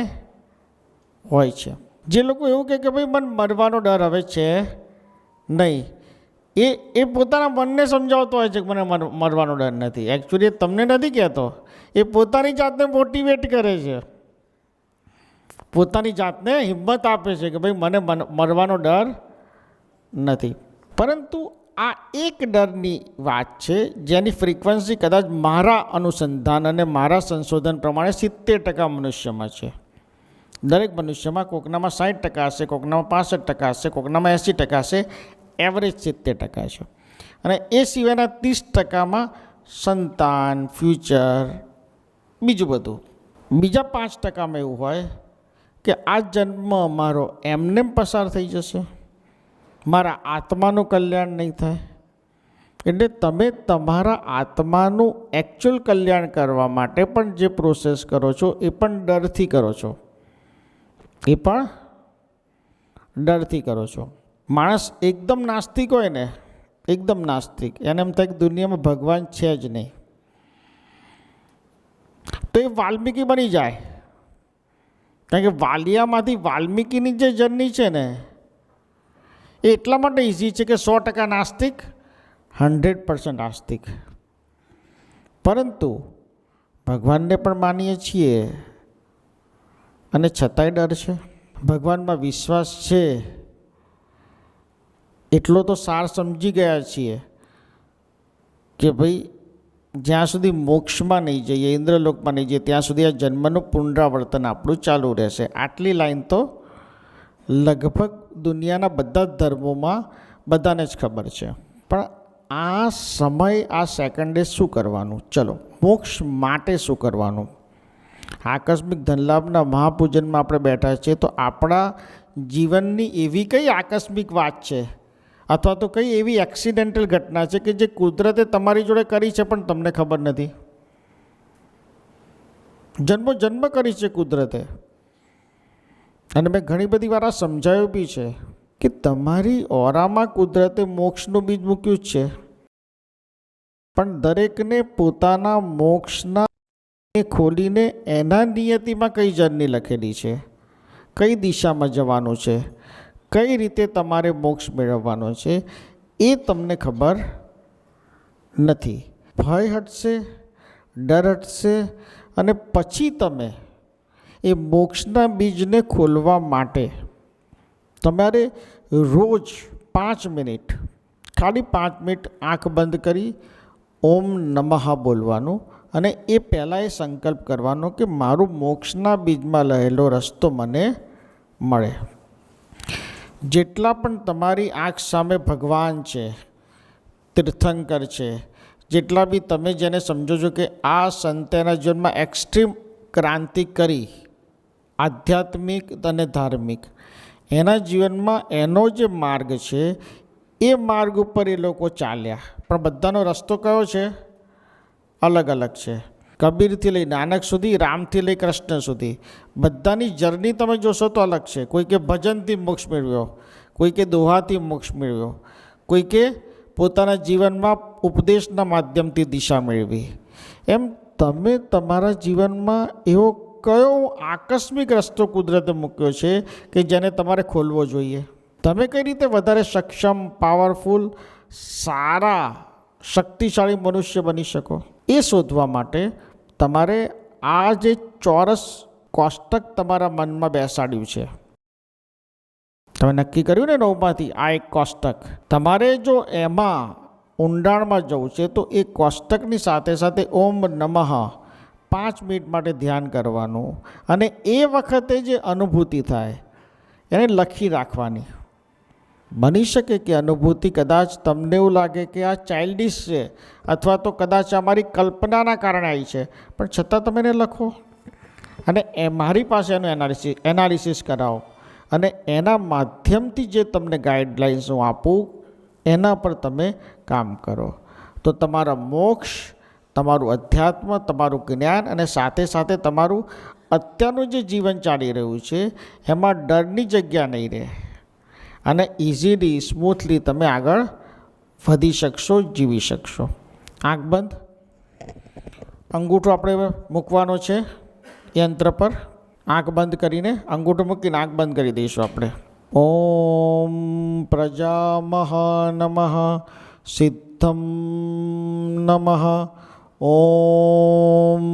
હોય છે. જે લોકો એવું કહે કે ભાઈ મને મરવાનો ડર હવે છે નહીં, એ પોતાના મનને સમજાવતો હોય છે કે મને મરવાનો ડર નથી. એકચ્યુઅલી તમને નથી કહેતો, એ પોતાની જાતને મોટિવેટ કરે છે, પોતાની જાતને હિંમત આપે છે કે ભાઈ મને મરવાનો ડર નથી. પરંતુ આ એક ડરની વાત છે જેની ફ્રીક્વન્સી કદાચ મારા અનુસંધાન અને મારા સંશોધન પ્રમાણે 70% મનુષ્યમાં છે. દરેક મનુષ્યમાં કોકનામાં 60% હશે, કોકનામાં 65% હશે, કોકનામાં 80% હશે, એવરેજ 70% છે. અને એ સિવાયના 30%માં સંતાન, ફ્યુચર, બીજું બધું. બીજા 5%માં એવું હોય કે આ જન્મ મારો એમને પસાર થઈ જશે, મારા આત્માનું કલ્યાણ નહીં થાય. એટલે તમે તમારા આત્માનું એકચ્યુઅલ કલ્યાણ કરવા માટે પણ જે પ્રોસેસ કરો છો એ પણ ડરથી કરો છો, એ પણ ડરથી કરો છો. માણસ એકદમ નાસ્તિક હોય ને, એકદમ નાસ્તિક, એને એમ થાય કે દુનિયામાં ભગવાન છે જ નહીં, તો એ વાલ્મીકી બની જાય. કારણ કે વાલિયામાંથી વાલ્મીકીની જે જર્ની છે ને એ એટલા માટે ઇઝી છે કે 100% નાસ્તિક, 100% આસ્તિક. પરંતુ ભગવાનને પણ માનીએ છીએ અને છતાંય ડર છે. ભગવાનમાં વિશ્વાસ છે એટલો તો સાર સમજી ગયા છીએ કે ભાઈ જ્યાં સુધી મોક્ષમાં નહીં જઈએ, ઇન્દ્રલોકમાં નહીં જઈએ, ત્યાં સુધી આ જન્મનું પુનરાવર્તન આપણું ચાલુ રહેશે. આટલી લાઈન તો લગભગ દુનિયાના બધા જ ધર્મોમાં બધાને જ ખબર છે. પણ આ સમય, આ સેકન્ડે શું કરવાનું? ચલો, મોક્ષ માટે શું કરવાનું? આકસ્મિક ધનલાભના મહાપૂજનમાં આપણે બેઠા છીએ, તો આપણા જીવનની એવી કઈ આકસ્મિક વાત છે અથવા તો કઈ એવી એક્સિડેન્ટલ ઘટના છે કે જે કુદરતે તમારી જોડે કરી છે પણ તમને ખબર નથી? જન્મો જન્મ કરી છે કુદરતે. અને મેં ઘણી બધી વાર આ સમજાયું બી છે કે તમારી ઓરામાં કુદરતે મોક્ષનું બીજ મૂક્યું જ છે, પણ દરેકને પોતાના મોક્ષના ખોલીને એના નિયતિમાં કઈ જર્ની લખેલી છે, કઈ દિશામાં જવાનું છે, કઈ રીતે તમારે મોક્ષ મેળવવાનો છે, એ તમને ખબર નથી. ભય હટશે, ડર હટશે, અને પછી તમે એ મોક્ષના બીજને ખોલવા માટે તમારે રોજ 5 મિનિટ, ખાલી 5 મિનિટ આંખ બંધ કરી ઓમ નમઃ બોલવાનું, અને એ પહેલાં એ સંકલ્પ કરવાનો કે મારું મોક્ષના બીજમાં રહેલો રસ્તો મને મળે. જેટલા પણ તમારી આંખ સામે ભગવાન છે, તીર્થંકર છે, જેટલા બી તમે જેને સમજો છો કે આ સંતેના જીવનમાં એક્સ્ટ્રીમ ક્રાંતિ કરી, આધ્યાત્મિક અને ધાર્મિક, એના જીવનમાં એનો જે માર્ગ છે એ માર્ગ ઉપર એ લોકો ચાલ્યા. પણ બધાનો રસ્તો કયો છે? અલગ અલગ છે. કબીરથી લઈ નાનક સુધી, રામથી લઈ કૃષ્ણ સુધી, બધાની જર્ની તમે જોશો તો અલગ છે. કોઈ કે ભજનથી મોક્ષ મેળવ્યો, કોઈ કે દોહાથી મોક્ષ મેળવ્યો, કોઈ કે પોતાના જીવનમાં ઉપદેશના માધ્યમથી દિશા મેળવી. એમ તમે તમારા જીવનમાં એવો કયો આકસ્મિક રસ્તો કુદરતે મૂક્યો છે કે જેને તમારે ખોલવો જોઈએ? તમે કઈ રીતે વધારે સક્ષમ, પાવરફુલ, સારા, શક્તિશાળી મનુષ્ય બની શકો? એ શોધવા માટે તમારે આ જે ચોરસ કોષ્ટક તમારા મનમાં બેસાડ્યું છે, તમે નક્કી કર્યું ને 9માંથી આ એક કોષ્ટક, તમારે જો એમાં ઊંડાણમાં જવું છે તો એ કોષ્ટકની સાથે સાથે ઓમ નમઃ 5 મિનિટ માટે ધ્યાન કરવાનું, અને એ વખતે જે અનુભૂતિ થાય એને લખી રાખવાની. બની શકે કે અનુભૂતિ કદાચ તમને એવું લાગે કે આ ચાઇલ્ડિશ છે, અથવા તો કદાચ અમારી કલ્પનાના કારણે આવી છે, પણ છતાં તમે એને લખો અને મારી પાસે એનું એનાલિસિસ કરાવો, અને એના માધ્યમથી જે તમને ગાઈડલાઇન્સ હું આપું એના પર તમે કામ કરો. તો તમારા મોક્ષ, તમારું અધ્યાત્મ, તમારું જ્ઞાન, અને સાથે સાથે તમારું અત્યારનું જે જીવન ચાલી રહ્યું છે એમાં ડરની જગ્યા નહીં રહે, અને ઇઝીલી, સ્મૂથલી તમે આગળ વધી શકશો, જીવી શકશો. આંખ બંધ, અંગૂઠો આપણે મૂકવાનો છે યંત્ર પર. આંખ બંધ કરીને અંગૂઠો મૂકીને આંખ બંધ કરી દઈશું આપણે. ઓમ પ્રજામહ નમઃ સિદ્ધમ નમઃ ઓમ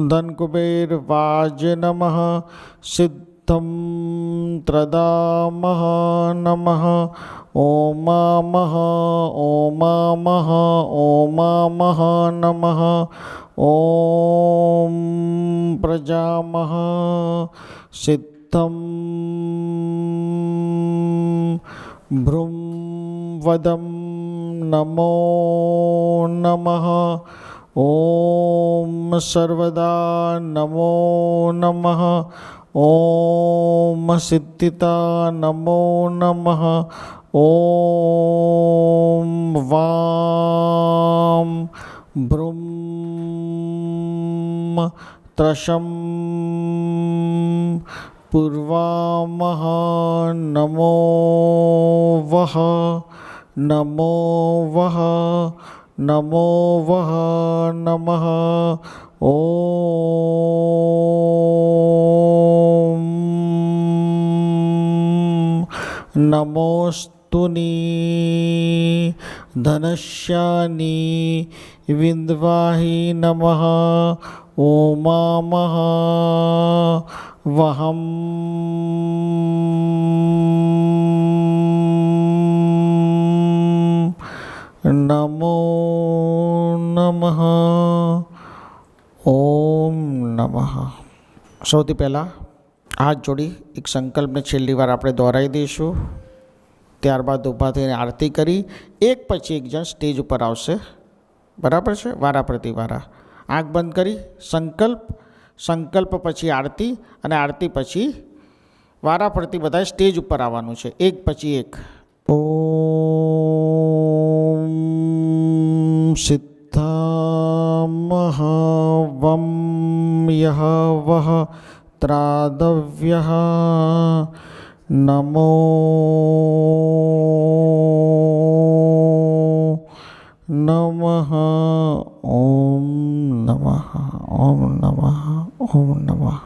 ધનકુબેર વાજ નમઃ સિદ્ધ ત્રદામહ નમઃ ॐ मः ॐ मः ॐ मः नमः ॐ प्रजामः सिद्धं भ्रूं वदं नमो नमः ॐ सर्वदा नमो नमः ॐ सिद्धिता नमो नमः ॐ वां भ्रूं त्रशं पूर्वामः नमो वः नमो वः नमो वः नमः ॐ नमोस्तुनि धनश्यानि विन्द्वाहि नमः ॐ मः वहं नमो नमः ઓમ નમઃ. સૌથી પહેલાં હાથ જોડી એક સંકલ્પને છેલ્લી વાર આપણે દોહરાવી દઈશું. ત્યારબાદ ઊભા થઈને આરતી કરી એક પછી એક જણ સ્ટેજ ઉપર આવશે. બરાબર છે? વારા પ્રતિ વારા. આંખ બંધ કરી સંકલ્પ પછી આરતી અને આરતી પછી વારા ફરતી બધા સ્ટેજ ઉપર આવવાનું છે એક પછી એક. ઓમ સિદ્ધામહ વમ યહ વહ ત્રાદવ્યઃ નમો નમઃ ઓમ નમઃ ઓમ નમઃ ઓમ નમઃ.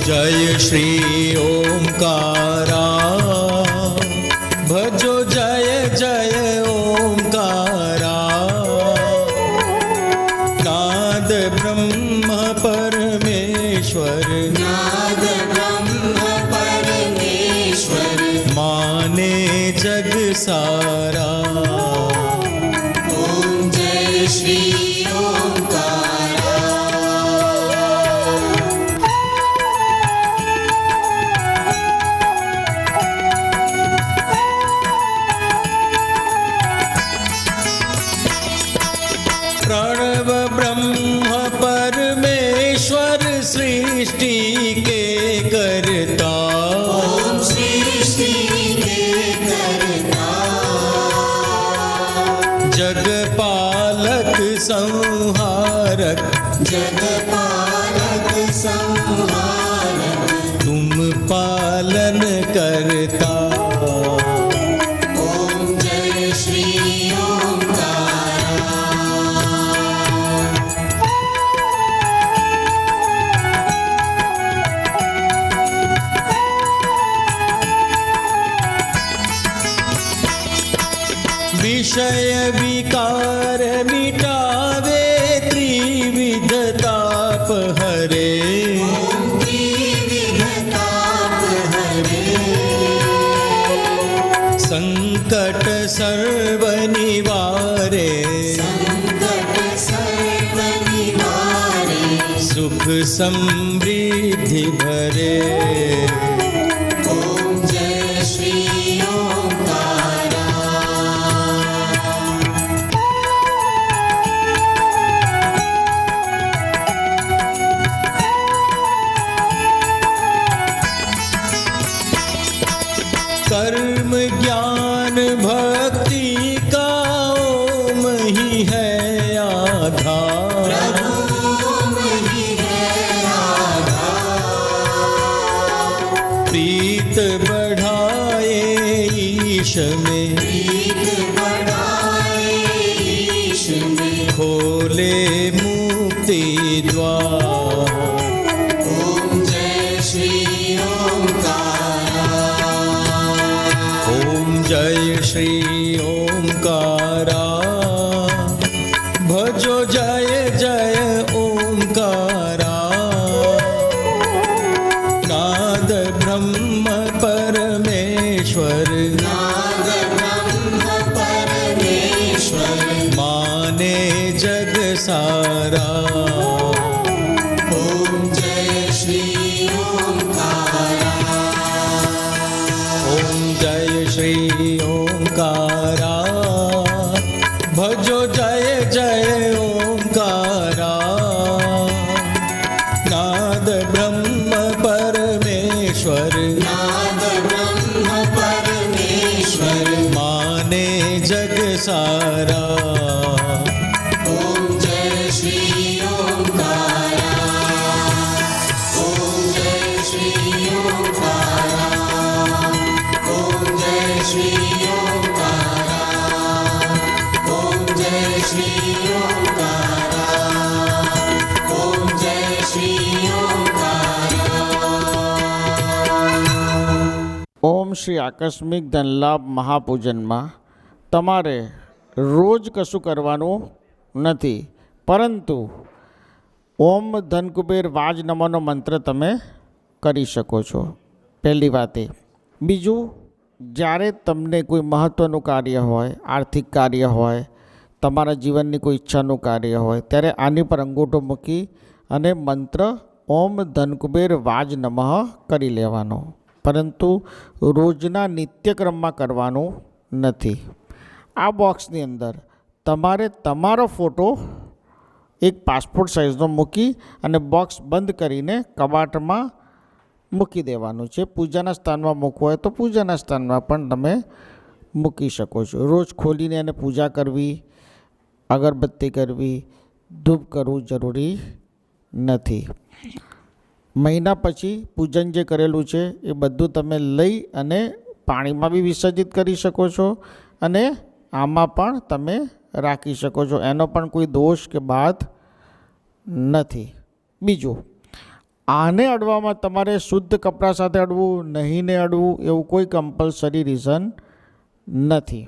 जय श्री ओंकारा भजो जय जय ओंकारा नाद ब्रह्म परमेश्वर नाद ब्रह्म परमेश्वर माने जग सारा ओम जय श्री प्रणव ब्रह्म परमेश्वर सृष्टि के करता ओम सृष्टि के करता जगपालक संहारक जगपालक संहारक तुम पालन करता ओम जय श्री विषय विकार मिटावे त्रिविध ताप हरे संकट सर्व निवारे सुख समृद्धि भरे ओम जय श्री कर्म ज्ञान भक्ति का ओम ही है आधार प्रीत बढ़ा में प्रीत बढ़ाए ईश में खोले मुक्ति द्वार ओम जय श्री ओंकारा ओम जय श्री ओंकारा भजो जय जय ओंकारा नाद ब्रह्म परमेश्वर नाद ब्रह्म परमेश्वर माने जग सारा ओम जय श्री ओंकारा ओम जय श्री ओंकारा भजो जय जय ओंकारा नाद ब्रह्म परमेश्वर नाद ब्रह्म परमेश्वर माने जग सारा ओम जय श्री ओंकारा ओम जय श्री ओंकारा ओम जय श्री ओंकारा ओम जय श्री ओंकारा ओम जय श्री ओंकारा ઓમ શ્રી આકસ્મિક ધનલાભ મહાપૂજનમાં તમારે રોજ કશું કરવાનું નથી, પરંતુ ઓમ ધનકુબેર વાજ નમોનો મંત્ર તમે કરી શકો છો. પહેલી વાત એ. બીજું, જ્યારે તમને કોઈ મહત્ત્વનું કાર્ય હોય, આર્થિક કાર્ય હોય, તમારા જીવનની કોઈ ઈચ્છાનું કાર્ય હોય, ત્યારે આની પર અંગૂઠો મૂકી અને મંત્ર ઓમ ધનકુબેર વાજ નમઃ કરી લેવાનો, પરંતુ રોજના નિત્યક્રમમાં કરવાનું નથી. આ બોક્સની અંદર તમારે તમારો ફોટો એક પાસપોર્ટ સાઇઝનો મૂકી અને બોક્સ બંધ કરીને કબાટમાં મૂકી દેવાનું છે. પૂજાના સ્થાનમાં મૂકવું હોય તો પૂજાના સ્થાનમાં પણ તમે મૂકી શકો છો. રોજ ખોલીને એને પૂજા કરવી, અગરબત્તી કરવી, ધૂપ કરવું જરૂરી નથી. મહિના પછી પૂજન જે કરેલું છે એ બધું તમે લઈ અને પાણીમાં બી વિસર્જિત કરી શકો છો અને આમાં પણ તમે રાખી શકો છો. એનો પણ કોઈ દોષ કે બાદ નથી. બીજું, આને અડવામાં તમારે શુદ્ધ કપડાં સાથે અડવું, નહીં ને અડવું એવું કોઈ કમ્પલસરી રીઝન નથી.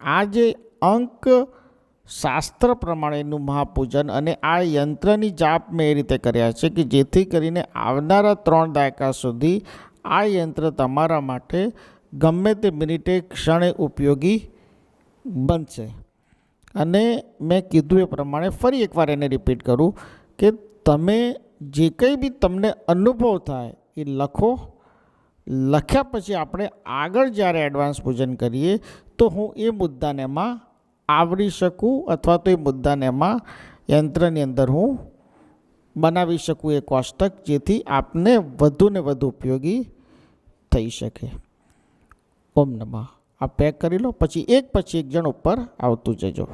આ જે અંક શાસ્ત્ર પ્રમાણેનું મહાપૂજન અને આ યંત્રની જાપ મેં એ રીતે કર્યા છે કે જેથી કરીને આવનારા 3 દાયકા સુધી આ યંત્ર તમારા માટે ગમે તે મિનિટે ક્ષણે ઉપયોગી બનશે. અને મેં કીધું એ પ્રમાણે ફરી એકવાર એને રિપીટ કરું કે તમે જે કંઈ બી તમને અનુભવ થાય એ લખો. લખ્યા પછી આપણે આગળ જ્યારે એડવાન્સ પૂજન કરીએ તો હું એ મુદ્દાને એમાં આવરી શકું અથવા તો એ મુદ્દાને એમાં યંત્રની અંદર હું બનાવી શકું એ કોષ્ટક, જેથી આપને વધુ ને વધુ ઉપયોગી થઈ શકે. ઓમ નમઃ. આ પેક કરી લો, પછી એક જણ ઉપર આવતું જજો.